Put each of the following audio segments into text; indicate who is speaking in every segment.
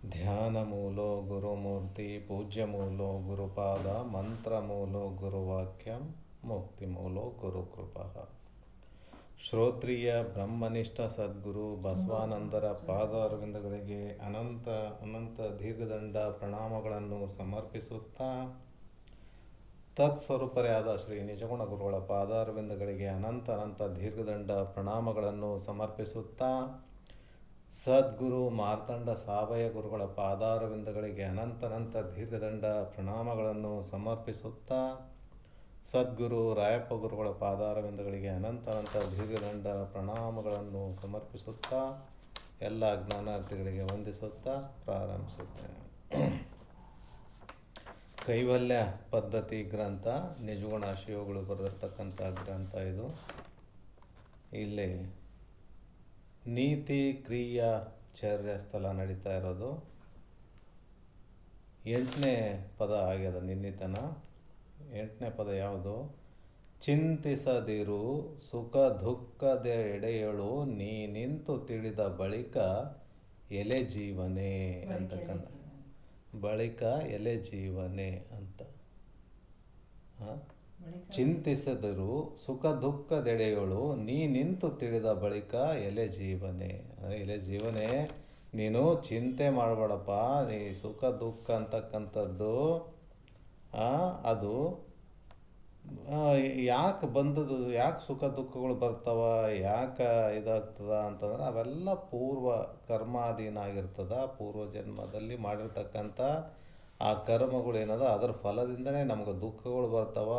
Speaker 1: ಧ್ಯಾನ ಮೂಲೋ ಗುರುಮೂರ್ತಿ ಪೂಜ್ಯ ಮೂಲೋ ಗುರುಪಾದ ಮಂತ್ರ ಮೂಲೋ ಗುರುವಾಕ್ಯ ಮುಕ್ತಿ ಮೂಲೋ ಗುರುಕೃಪಾ. ಶ್ರೋತ್ರಿಯ ಬ್ರಹ್ಮನಿಷ್ಠ ಸದ್ಗುರು ಬಸವಾನಂದರ ಪಾದಾರವಿಂದಗಳಿಗೆ ಅನಂತ ಅನಂತ ದೀರ್ಘದಂಡ ಪ್ರಣಾಮಗಳನ್ನು ಸಮರ್ಪಿಸುತ್ತಾ, ತತ್ಸ್ವರೂಪರೇ ಆದ ಶ್ರೀ ನಿಜಗುಣ ಗುರುಗಳ ಪಾದಾರವಿಂದಗಳಿಗೆ ಅನಂತ ಅನಂತ ದೀರ್ಘದಂಡ ಪ್ರಣಾಮಗಳನ್ನು ಸಮರ್ಪಿಸುತ್ತಾ, ಸದ್ಗುರು ಮಾರ್ತಾಂಡ ಸಾವಯ ಗುರುಗಳ ಪಾದಾರವಿಂದಗಳಿಗೆ ಅನಂತ ಅನಂತ ದೀರ್ಘದಂಡ ಪ್ರಣಾಮಗಳನ್ನು ಸಮರ್ಪಿಸುತ್ತಾ, ಸದ್ಗುರು ರಾಯಪ್ಪ ಗುರುಗಳ ಪಾದಾರವಿಂದಗಳಿಗೆ ಅನಂತ ಅನಂತ ದೀರ್ಘದಂಡ ಪ್ರಣಾಮಗಳನ್ನು ಸಮರ್ಪಿಸುತ್ತಾ, ಎಲ್ಲ ಜ್ಞಾನಾರ್ಥಿಗಳಿಗೆ ವಂದಿಸುತ್ತಾ ಪ್ರಾರಂಭಿಸುತ್ತೇನೆ. ಕೈವಲ್ಯ ಪದ್ಧತಿ ಗ್ರಂಥ, ನಿಜಗುಣ ಶಿವಗಳು ಬರೆದಿರ್ತಕ್ಕಂಥ ಗ್ರಂಥ ಇದು. ಇಲ್ಲಿ ನೀತಿ ಕ್ರಿಯಾ ಚರ್ಯ ಸ್ಥಳ ನಡೀತಾ ಇರೋದು. 8ನೇ ಪದ ಆಗ್ಯದ ನಿನ್ನಿತನ. 8ನೇ ಪದ ಯಾವುದು? ಚಿಂತಿಸದಿರು ಸುಖ ದುಃಖದ ಎಡೆಯಳು ನೀ ನಿಂತು ತಿಳಿದ ಬಳಿಕ ಎಲೆ ಜೀವನೇ ಅಂತಕ್ಕಂಥ. ಬಳಿಕ ಎಲೆ ಜೀವನೇ ಅಂತ. ಚಿಂತಿಸದಿರು ಸುಖ ದುಃಖದೆಡೆಯಳು ನೀ ನಿಂತು ತಿಳಿದ ಬಳಿಕ ಎಲೆ ಜೀವನೇ. ಎಲೆ ಜೀವನೇ, ನೀನು ಚಿಂತೆ ಮಾಡಬೇಡಪ್ಪ. ನೀ ಸುಖ ದುಃಖ ಅಂತಕ್ಕಂಥದ್ದು ಅದು ಯಾಕೆ ಬಂದದ್ದು, ಯಾಕೆ ಸುಖ ದುಃಖಗಳು ಬರ್ತಾವ, ಯಾಕೆ ಇದಾಗ್ತದ ಅಂತಂದ್ರೆ ಅವೆಲ್ಲ ಪೂರ್ವ ಕರ್ಮಾಧೀನ ಆಗಿರ್ತದ. ಪೂರ್ವ ಜನ್ಮದಲ್ಲಿ ಮಾಡಿರ್ತಕ್ಕಂಥ ಆ ಕರ್ಮಗಳು ಏನದ ಅದರ ಫಲದಿಂದನೇ ನಮ್ಗೆ ದುಃಖಗಳು ಬರ್ತಾವ,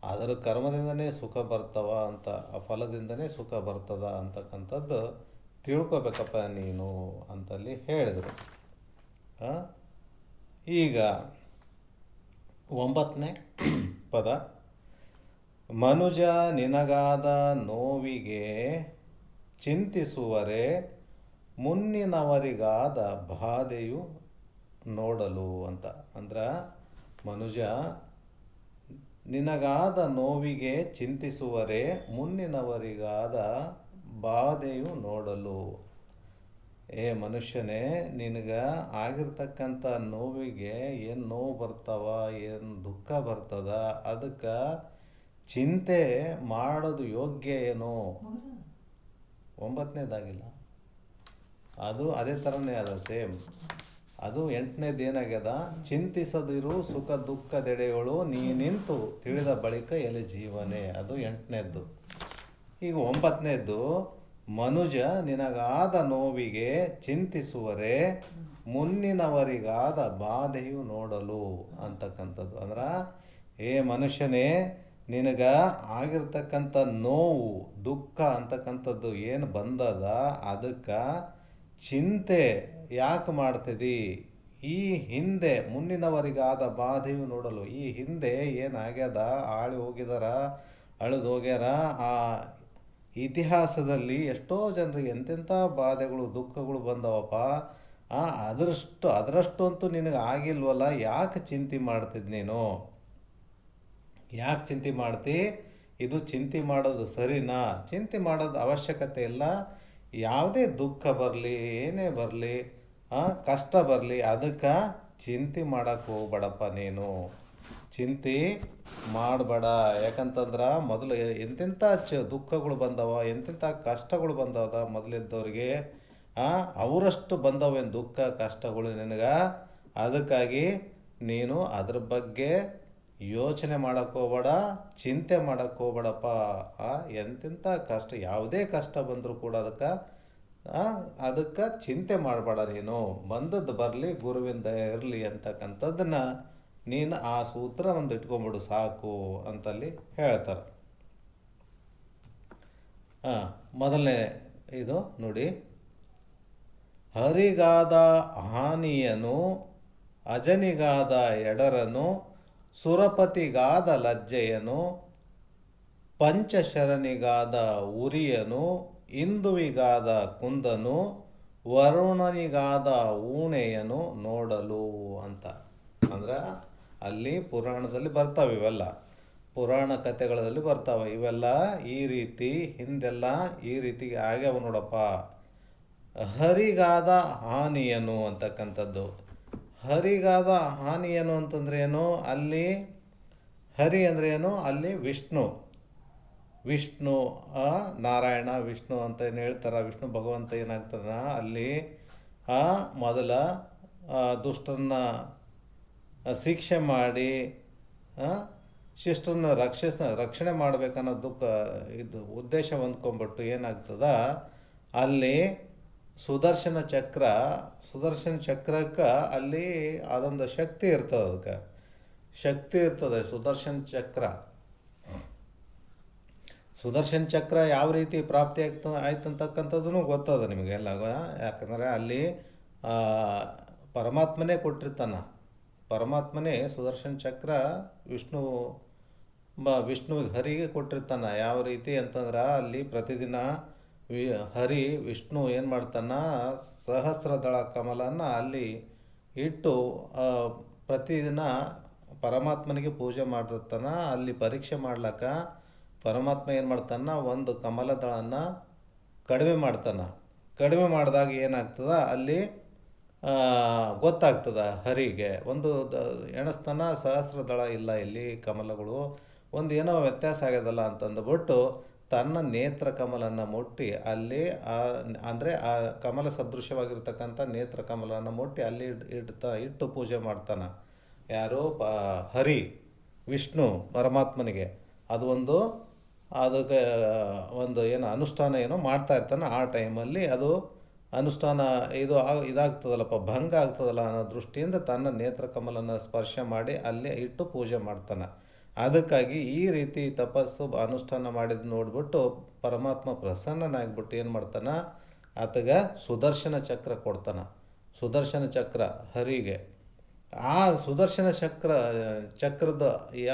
Speaker 1: ಅದರ ಕರ್ಮದಿಂದನೇ ಸುಖ ಬರ್ತಾವ ಅಂತ, ಆ ಫಲದಿಂದನೇ ಸುಖ ಬರ್ತದ ಅಂತಕ್ಕಂಥದ್ದು ತಿಳ್ಕೊಬೇಕಪ್ಪ ನೀನು ಅಂತಲ್ಲಿ ಹೇಳಿದರು. ಈಗ 9ನೇ ಪದ. ಮನುಜ ನಿನಗಾದ ನೋವಿಗೆ ಚಿಂತಿಸುವರೆ ಮುನ್ನಿನವರಿಗಾದ ಬಾಧೆಯು ನೋಡಲು ಅಂತ. ಅಂದ್ರೆ ಮನುಜ ನಿನಗಾದ ನೋವಿಗೆ ಚಿಂತಿಸುವರೆ ಮುನ್ನಿನವರಿಗಾದ ಬಾಧೆಯು ನೋಡಲು. ಮನುಷ್ಯನೇ, ನಿನಗೆ ಆಗಿರ್ತಕ್ಕಂಥ ನೋವಿಗೆ ಏನು ನೋವು ಬರ್ತಾವ, ಏನು ದುಃಖ ಬರ್ತದ, ಅದಕ್ಕೆ ಚಿಂತೆ ಮಾಡೋದು ಯೋಗ್ಯ ಏನೋ. 9ನೇದಾಗಿಲ್ಲ, ಅದು ಅದೇ ಥರನೇ ಅದ, ಸೇಮ್. ಅದು 8ನೇದು ಏನಾಗ್ಯದ? ಚಿಂತಿಸದಿರು ಸುಖ ದುಃಖದೆಡೆಯಳು ನೀ ನಿಂತು ತಿಳಿದ ಬಳಿಕ ಎಲೆ ಜೀವನೇ. ಅದು 8ನೇದ್ದು. ಈಗ 9ನೇದ್ದು, ಮನುಜ ನಿನಗಾದ ನೋವಿಗೆ ಚಿಂತಿಸುವರೆ ಮುನ್ನಿನವರಿಗಾದ ಬಾಧೆಯು ನೋಡಲು ಅಂತಕ್ಕಂಥದ್ದು. ಅಂದ್ರೆ ಮನುಷ್ಯನೇ, ನಿನಗ ಆಗಿರ್ತಕ್ಕಂಥ ನೋವು ದುಃಖ ಅಂತಕ್ಕಂಥದ್ದು ಏನು ಬಂದದ, ಅದಕ್ಕೆ ಚಿಂತೆ ಯಾಕೆ ಮಾಡ್ತಿದ್ದಿ? ಈ ಹಿಂದೆ ಮುನ್ನಿನವರಿಗಾದ ಬಾಧೆಯು ನೋಡಲು. ಈ ಹಿಂದೆ ಏನಾಗ್ಯದ, ಆಳಿ ಹೋಗಿದಾರ, ಅಳಿದು ಹೋಗ್ಯಾರ. ಆ ಇತಿಹಾಸದಲ್ಲಿ ಎಷ್ಟೋ ಜನರಿಗೆ ಎಂತೆಂಥ ಬಾಧೆಗಳು ದುಃಖಗಳು ಬಂದವಪ್ಪ. ಅದರಷ್ಟು ಅಂತೂ ನಿನಗೆ ಆಗಿಲ್ವಲ್ಲ, ಯಾಕೆ ಚಿಂತೆ ಮಾಡ್ತಿದ್ದು ನೀನು? ಯಾಕೆ ಚಿಂತೆ ಮಾಡ್ತಿ? ಇದು ಚಿಂತೆ ಮಾಡೋದು ಸರಿನಾ? ಚಿಂತೆ ಮಾಡೋದು ಅವಶ್ಯಕತೆ ಇಲ್ಲ. ಯಾವುದೇ ದುಃಖ ಬರಲಿ, ಏನೇ ಬರಲಿ, ಕಷ್ಟ ಬರಲಿ, ಅದಕ್ಕೆ ಚಿಂತೆ ಮಾಡೋಕ್ಕೆ ಹೋಗ್ಬೇಡಪ್ಪ ನೀನು. ಚಿಂತೆ ಮಾಡಬೇಡ. ಯಾಕಂತಂದ್ರೆ ಮೊದಲು ಎಂತೆಂಥ ದುಃಖಗಳು ಬಂದವ, ಎಂತೆಂಥ ಕಷ್ಟಗಳು ಬಂದವ ಮೊದಲಿದ್ದವ್ರಿಗೆ. ಅವರಷ್ಟು ಬಂದವೇನು ದುಃಖ ಕಷ್ಟಗಳು ನಿನಗೆ? ಅದಕ್ಕಾಗಿ ನೀನು ಅದ್ರ ಬಗ್ಗೆ ಯೋಚನೆ ಮಾಡೋಕ್ಕೆ ಹೋಗ್ಬೇಡ, ಚಿಂತೆ ಮಾಡೋಕ್ಕೆ ಹೋಗ್ಬೇಡಪ್ಪ. ಎಂತೆಂಥ ಕಷ್ಟ, ಯಾವುದೇ ಕಷ್ಟ ಬಂದರೂ ಕೂಡ ಅದಕ್ಕೆ ಚಿಂತೆ ಮಾಡಬೇಡ ನೀನು. ಬಂದದ್ದು ಬರಲಿ, ಗುರುವಿಂದ ಇರಲಿ ಅಂತಕ್ಕಂಥದ್ದನ್ನು ನೀನು ಆ ಸೂತ್ರ ಒಂದು ಇಟ್ಕೊಂಬಿಡು ಸಾಕು ಅಂತಲ್ಲಿ ಹೇಳ್ತಾರೆ. ಮೊದಲನೇ ಇದು ನೋಡಿ. ಹರಿಗಾದ ಹಾನಿಯನು ಅಜನಿಗಾದ ಎಡರನು ಸುರಪತಿಗಾದ ಲಜ್ಜೆಯನು ಪಂಚಶರನಿಗಾದ ಉರಿಯನು ಇಂದುವಿಗಾದ ಕುಂದನು ವರುಣನಿಗಾದ ಊಣೆಯನು ನೋಡಲು ಅಂತ. ಅಂದ್ರೆ ಅಲ್ಲಿ ಪುರಾಣದಲ್ಲಿ ಬರ್ತಾವೆ, ಇವೆಲ್ಲ ಪುರಾಣ ಕಥೆಗಳಲ್ಲಿ ಬರ್ತಾವೆ. ಇವೆಲ್ಲ ಈ ರೀತಿ ಹಿಂದೆಲ್ಲ ಈ ರೀತಿ ಆಗ್ಯಾವ ನೋಡಪ್ಪ. ಹರಿಗಾದ ಹಾನಿಯನು ಅಂತಕ್ಕಂಥದ್ದು. ಹರಿಗಾದ ಹಾನಿಯನು ಅಂತಂದ್ರೆ ಏನು? ಅಲ್ಲಿ ಹರಿ ಅಂದರೆ ಏನು? ಅಲ್ಲಿ ವಿಷ್ಣು. ವಿಷ್ಣು ನಾರಾಯಣ ವಿಷ್ಣು ಅಂತ ಏನು ಹೇಳ್ತಾರೆ, ವಿಷ್ಣು ಭಗವಂತ ಏನಾಗ್ತಾನ ಅಲ್ಲಿ ಮೊದಲ ದುಷ್ಟರನ್ನ ಶಿಕ್ಷೆ ಮಾಡಿ ಶಿಷ್ಟರನ್ನ ರಕ್ಷಣೆ ಮಾಡ್ಬೇಕನ್ನೋದಕ್ಕೆ ಇದು ಉದ್ದೇಶ ಹೊಂದ್ಕೊಂಡ್ಬಿಟ್ಟು ಏನಾಗ್ತದ ಅಲ್ಲಿ ಸುದರ್ಶನ ಚಕ್ರಕ್ಕೆ ಅಲ್ಲಿ ಅದೊಂದು ಶಕ್ತಿ ಇರ್ತದೆ, ಅದಕ್ಕೆ ಶಕ್ತಿ ಇರ್ತದೆ. ಸುದರ್ಶನ ಚಕ್ರ ಯಾವ ರೀತಿ ಪ್ರಾಪ್ತಿ ಆಯ್ತಂತಕ್ಕಂಥದ್ದು ಗೊತ್ತದ ನಿಮಗೆಲ್ಲ. ಯಾಕಂದರೆ ಅಲ್ಲಿ ಪರಮಾತ್ಮನೇ ಕೊಟ್ಟಿರ್ತಾನೆ. ಪರಮಾತ್ಮನೇ ಸುದರ್ಶನ ಚಕ್ರ ವಿಷ್ಣುವಿಗೆ ಹರಿಗೆ ಕೊಟ್ಟಿರ್ತಾನೆ. ಯಾವ ರೀತಿ ಅಂತಂದ್ರೆ ಅಲ್ಲಿ ಪ್ರತಿದಿನ ಹರಿ ವಿಷ್ಣು ಏನು ಮಾಡ್ತಾನ, ಸಹಸ್ರದಳ ಕಮಲನ ಅಲ್ಲಿ ಇಟ್ಟು ಪ್ರತಿದಿನ ಪರಮಾತ್ಮನಿಗೆ ಪೂಜೆ ಮಾಡಿರ್ತಾನ. ಅಲ್ಲಿ ಪರೀಕ್ಷೆ ಮಾಡ್ಲಕ್ಕ ಪರಮಾತ್ಮ ಏನು ಮಾಡ್ತಾನ, ಒಂದು ಕಮಲದಳನ ಕಡಿಮೆ ಮಾಡಿದಾಗ ಏನಾಗ್ತದ ಅಲ್ಲಿ ಗೊತ್ತಾಗ್ತದ ಹರಿಗೆ. ಒಂದು ಎಣಸ್ತಾನ ಸಹಸ್ರದಳ ಇಲ್ಲ ಇಲ್ಲಿ ಕಮಲಗಳು, ಒಂದು ಏನೋ ವ್ಯತ್ಯಾಸ ಆಗ್ಯದಲ್ಲ ಅಂತಂದುಬಿಟ್ಟು ತನ್ನ ನೇತ್ರ ಕಮಲನ್ನು ಮುಟ್ಟಿ ಅಲ್ಲಿ ಅಂದರೆ ಆ ಕಮಲ ಸದೃಶವಾಗಿರ್ತಕ್ಕಂಥ ನೇತ್ರ ಕಮಲನ್ನು ಮುಟ್ಟಿ ಅಲ್ಲಿ ಇಟ್ಟು ಪೂಜೆ ಮಾಡ್ತಾನೆ. ಯಾರು? ಹರಿ ವಿಷ್ಣು ಪರಮಾತ್ಮನಿಗೆ. ಅದು ಅದಕ್ಕೆ ಒಂದು ಅನುಷ್ಠಾನ ಮಾಡ್ತಾ ಇರ್ತಾನೆ. ಆ ಟೈಮಲ್ಲಿ ಅದು ಅನುಷ್ಠಾನ ಇದಾಗ್ತದಲ್ಲಪ್ಪ, ಭಂಗ ಆಗ್ತದಲ್ಲ ಅನ್ನೋ ದೃಷ್ಟಿಯಿಂದ ತನ್ನ ನೇತ್ರ ಕಮಲನ್ನು ಸ್ಪರ್ಶ ಮಾಡಿ ಅಲ್ಲಿ ಇಟ್ಟು ಪೂಜೆ ಮಾಡ್ತಾನೆ. ಅದಕ್ಕಾಗಿ ಈ ರೀತಿ ತಪಸ್ಸು ಅನುಷ್ಠಾನ ಮಾಡಿದ್ದು ನೋಡ್ಬಿಟ್ಟು ಪರಮಾತ್ಮ ಪ್ರಸನ್ನನಾಗ್ಬಿಟ್ಟು ಏನು ಮಾಡ್ತಾನೆ, ಆತಗೆ ಸುದರ್ಶನ ಚಕ್ರ ಕೊಡ್ತಾನೆ. ಸುದರ್ಶನ ಚಕ್ರ ಹರಿಗೆ. ಆ ಸುದರ್ಶನ ಚಕ್ರದ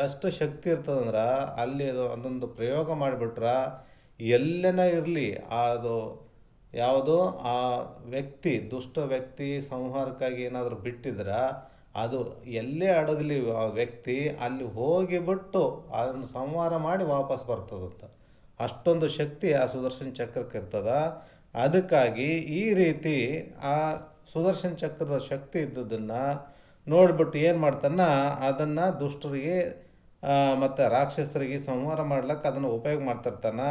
Speaker 1: ಎಷ್ಟು ಶಕ್ತಿ ಇರ್ತದಂದ್ರೆ ಅಲ್ಲಿ ಅದೊಂದು ಪ್ರಯೋಗ ಮಾಡಿಬಿಟ್ರೆ ಎಲ್ಲೇನ ಇರಲಿ ಅದು ಯಾವುದೋ ಆ ವ್ಯಕ್ತಿ ದುಷ್ಟ ವ್ಯಕ್ತಿ ಸಂಹಾರಕ್ಕಾಗಿ ಏನಾದರೂ ಬಿಟ್ಟಿದ್ರೆ ಅದು ಎಲ್ಲೇ ಅಡಗಲಿ ಆ ವ್ಯಕ್ತಿ ಅಲ್ಲಿ ಹೋಗಿಬಿಟ್ಟು ಅದನ್ನು ಸಂಹಾರ ಮಾಡಿ ವಾಪಸ್ ಬರ್ತದಂತ. ಅಷ್ಟೊಂದು ಶಕ್ತಿ ಆ ಸುದರ್ಶನ ಚಕ್ರಕ್ಕೆ ಇರ್ತದ. ಅದಕ್ಕಾಗಿ ಈ ರೀತಿ ಆ ಸುದರ್ಶನ ಚಕ್ರದ ಶಕ್ತಿ ಇದ್ದದನ್ನು ನೋಡಿಬಿಟ್ಟು ಏನು ಮಾಡ್ತಾನ, ಅದನ್ನು ದುಷ್ಟರಿಗೆ ಮತ್ತು ರಾಕ್ಷಸರಿಗೆ ಸಂಹಾರ ಮಾಡ್ಲಿಕ್ಕೆ ಅದನ್ನು ಉಪಯೋಗ ಮಾಡ್ತಿರ್ತಾನೆ.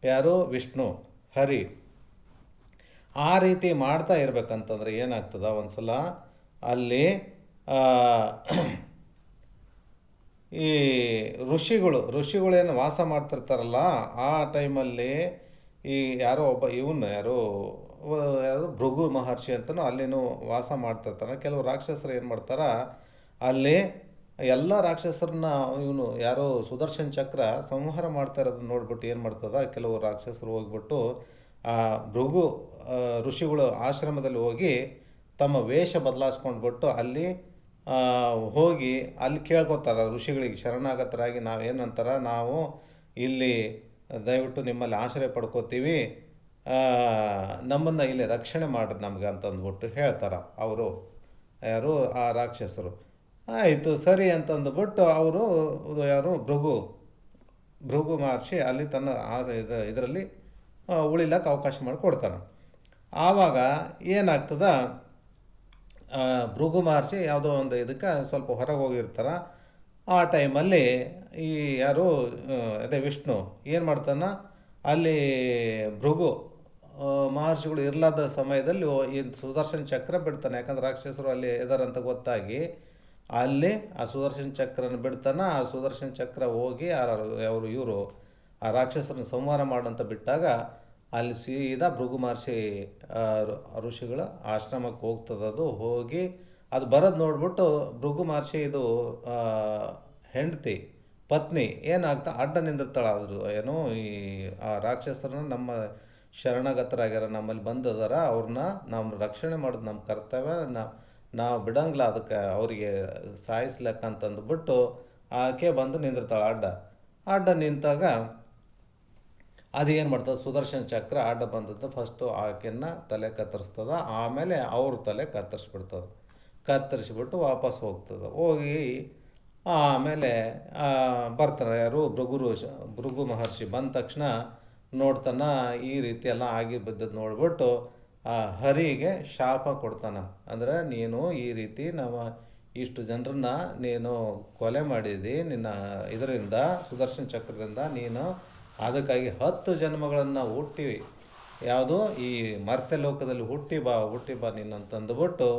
Speaker 1: ಯಾರು? ವಿಷ್ಣು ಹರಿ. ಆ ರೀತಿ ಮಾಡ್ತಾ ಇರ್ಬೇಕಂತಂದ್ರೆ ಏನಾಗ್ತದ, ಒಂದು ಸಲ ಅಲ್ಲಿ ಈ ಋಷಿಗಳೇನು ವಾಸ ಮಾಡ್ತಿರ್ತಾರಲ್ಲ ಆ ಟೈಮಲ್ಲಿ ಈ ಯಾರೋ ಒಬ್ಬ ಯಾರು ಭೃಗು ಮಹರ್ಷಿ ಅಂತಲೂ ಅಲ್ಲಿನೂ ವಾಸ ಮಾಡ್ತಿರ್ತಾನೆ. ಕೆಲವು ರಾಕ್ಷಸರು ಏನು ಮಾಡ್ತಾರ, ಅಲ್ಲಿ ಎಲ್ಲ ರಾಕ್ಷಸರನ್ನ ಯಾರೋ ಸುದರ್ಶನ ಚಕ್ರ ಸಂಹಾರ ಮಾಡ್ತಾ ಇರೋದನ್ನ ನೋಡ್ಬಿಟ್ಟು ಏನು ಮಾಡ್ತದ, ಕೆಲವು ರಾಕ್ಷಸರು ಹೋಗ್ಬಿಟ್ಟು ಆ ಭೃಗು ಋಷಿಗಳು ಆಶ್ರಮದಲ್ಲಿ ಹೋಗಿ ತಮ್ಮ ವೇಷ ಬದಲಾಯಿಸ್ಕೊಂಡ್ಬಿಟ್ಟು ಅಲ್ಲಿ ಹೋಗಿ ಅಲ್ಲಿ ಕೇಳ್ಕೊತಾರೆ ಋಷಿಗಳಿಗೆ ಶರಣಾಗತರಾಗಿ. ನಾವೇನಂತಾರ, ನಾವು ಇಲ್ಲಿ ದಯವಿಟ್ಟು ನಿಮ್ಮಲ್ಲಿ ಆಶ್ರಯ ಪಡ್ಕೋತೀವಿ, ನಮ್ಮನ್ನು ಇಲ್ಲಿ ರಕ್ಷಣೆ ಮಾಡಿದ್ ನಮ್ಗೆ ಅಂತಂದ್ಬಿಟ್ಟು ಹೇಳ್ತಾರೆ ಅವರು. ಯಾರು? ಆ ರಾಕ್ಷಸರು. ಆಯಿತು ಸರಿ ಅಂತಂದುಬಿಟ್ಟು ಅವರು ಯಾರು ಭೃಗು ಮಹರ್ಷಿ ಅಲ್ಲಿ ತನ್ನ ಇದರಲ್ಲಿ ಉಳಿಲಕ್ಕೆ ಅವಕಾಶ ಮಾಡಿಕೊಡ್ತಾನೆ. ಆವಾಗ ಏನಾಗ್ತದ, ಭೃಗು ಮಹರ್ಷಿ ಯಾವುದೋ ಒಂದು ಇದಕ್ಕೆ ಸ್ವಲ್ಪ ಹೊರಗೆ ಹೋಗಿರ್ತಾರೆ. ಆ ಟೈಮಲ್ಲಿ ಈ ಯಾರು ಅದೇ ವಿಷ್ಣು ಏನು ಮಾಡ್ತಾನೆ, ಅಲ್ಲಿ ಭೃಗು ಮಹರ್ಷಿಗಳು ಇರಲಾದ ಸಮಯದಲ್ಲಿ ಈ ಸುದರ್ಶನ ಚಕ್ರ ಬಿಡ್ತಾನೆ. ಯಾಕಂದ್ರೆ ರಾಕ್ಷಸರು ಅಲ್ಲಿ ಇದಾರಂತ ಗೊತ್ತಾಗಿ ಅಲ್ಲಿ ಆ ಸುದರ್ಶನ ಚಕ್ರನ ಬಿಡ್ತಾನೆ. ಆ ಸುದರ್ಶನ ಚಕ್ರ ಹೋಗಿ ಇವರು ಆ ರಾಕ್ಷಸರನ್ನ ಸಂಹಾರ ಮಾಡಂತ ಬಿಟ್ಟಾಗ ಅಲ್ಲಿ ಸೀದಾ ಭೃಗು ಮಹರ್ಷಿ ಋಷಿಗಳ ಆಶ್ರಮಕ್ಕೆ ಹೋಗ್ತದದು. ಹೋಗಿ ಅದು ಬರೋದು ನೋಡ್ಬಿಟ್ಟು ಭೃಗು ಮಹರ್ಷಿ ಇದು ಹೆಂಡತಿ ಪತ್ನಿ ಏನಾಗ್ತಾ ಅಡ್ಡ ನಿಂದಿರ್ತಾಳೆ. ಆದರೂ ಈ ಆ ರಾಕ್ಷಸರನ್ನ ನಮ್ಮ ಶರಣಾಗತರಾಗ್ಯಾರ, ನಮ್ಮಲ್ಲಿ ಬಂದದಾರ, ಅವ್ರನ್ನ ನಾವು ರಕ್ಷಣೆ ಮಾಡೋದು ನಮ್ಮ ಕರ್ತವ್ಯ, ನಾವು ಬಿಡಂಗಿಲ್ಲ ಅದಕ್ಕೆ ಅವರಿಗೆ ಸಾಯಿಸ್ಲಕ್ಕಂತಂದುಬಿಟ್ಟು ಆಕೆ ಬಂದು ನಿಂದಿರ್ತಾಳೆ. ಅಡ್ಡ ನಿಂತಾಗ ಅದೇನು ಮಾಡ್ತದೆ, ಸುದರ್ಶನ ಚಕ್ರ ಅಡ್ಡ ಬಂದದ್ದು ಫಸ್ಟು ಆಕೆಯನ್ನು ತಲೆ ಕತ್ತರಿಸ್ತದ, ಆಮೇಲೆ ಅವ್ರ ತಲೆ ಕತ್ತರಿಸ್ಬಿಟ್ಟು ವಾಪಸ್ ಹೋಗ್ತದೆ. ಹೋಗಿ ಆಮೇಲೆ ಬರ್ತಾರೆ ಯಾರು ಭೃಗು ಮಹರ್ಷಿ. ಬಂದ ತಕ್ಷಣ ನೋಡ್ತಾನ ಈ ರೀತಿ ಎಲ್ಲ ಆಗಿ ಬಿದ್ದದ್ದು ನೋಡ್ಬಿಟ್ಟು ಆ ಹರಿಗೆ ಶಾಪ ಕೊಡ್ತಾನೆ. ಅಂದ್ರೆ ನೀನು ಈ ರೀತಿ ನಮ್ಮ ಇಷ್ಟು ಜನರನ್ನ ನೀನು ಕೊಲೆ ಮಾಡಿದಿ, ನಿನ್ನ ಇದರಿಂದ ಸುದರ್ಶನ ಚಕ್ರದಿಂದ ನೀನು ಅದಕ್ಕಾಗಿ 10 ಜನ್ಮಗಳನ್ನು ಹುಟ್ಟಿ ಯಾವುದು ಈ ಮರ್ತ್ಯ ಲೋಕದಲ್ಲಿ ಹುಟ್ಟಿ ಬಾ ನೀನು ಅಂತಂದುಬಿಟ್ಟು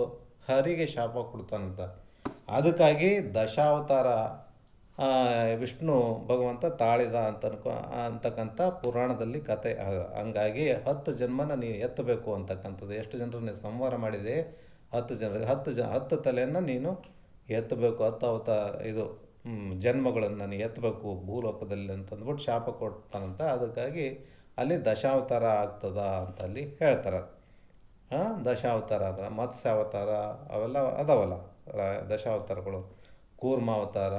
Speaker 1: ಹರಿಗೆ ಶಾಪ ಕೊಡ್ತಾನಂತ. ಅದಕ್ಕಾಗಿ ದಶಾವತಾರ ವಿಷ್ಣು ಭಗವಂತ ತಾಳಿದ ಅಂತಕ್ಕಂಥ ಪುರಾಣದಲ್ಲಿ ಕತೆ. ಹಂಗಾಗಿ 10 ಜನ್ಮನ ನೀನು ಎತ್ತಬೇಕು ಅಂತಕ್ಕಂಥದ್ದು. ಎಷ್ಟು ಜನರನ್ನ ಸಂಹಾರ ಮಾಡಿದೆ? 10 ಜನರಿಗೆ 10 ತಲೆಯನ್ನು ನೀನು ಎತ್ತಬೇಕು, 10 ಇದು ಜನ್ಮಗಳನ್ನು ನೀನು ಎತ್ತಬೇಕು ಭೂಲೋಕದಲ್ಲಿ ಅಂತಂದ್ಬಿಟ್ಟು ಶಾಪ ಕೊಡ್ತಾನಂತ. ಅದಕ್ಕಾಗಿ ಅಲ್ಲಿ ದಶಾವತಾರ ಆಗ್ತದ ಅಂತ ಅಲ್ಲಿ ಹೇಳ್ತಾರೆ. ದಶಾವತಾರ ಅಂದ್ರೆ ಮತ್ಸ್ಯಾವತಾರ ಅವೆಲ್ಲ ಅದಾವಲ್ಲ ದಶಾವತಾರಗಳು. ಕೂರ್ಮಾವತಾರ,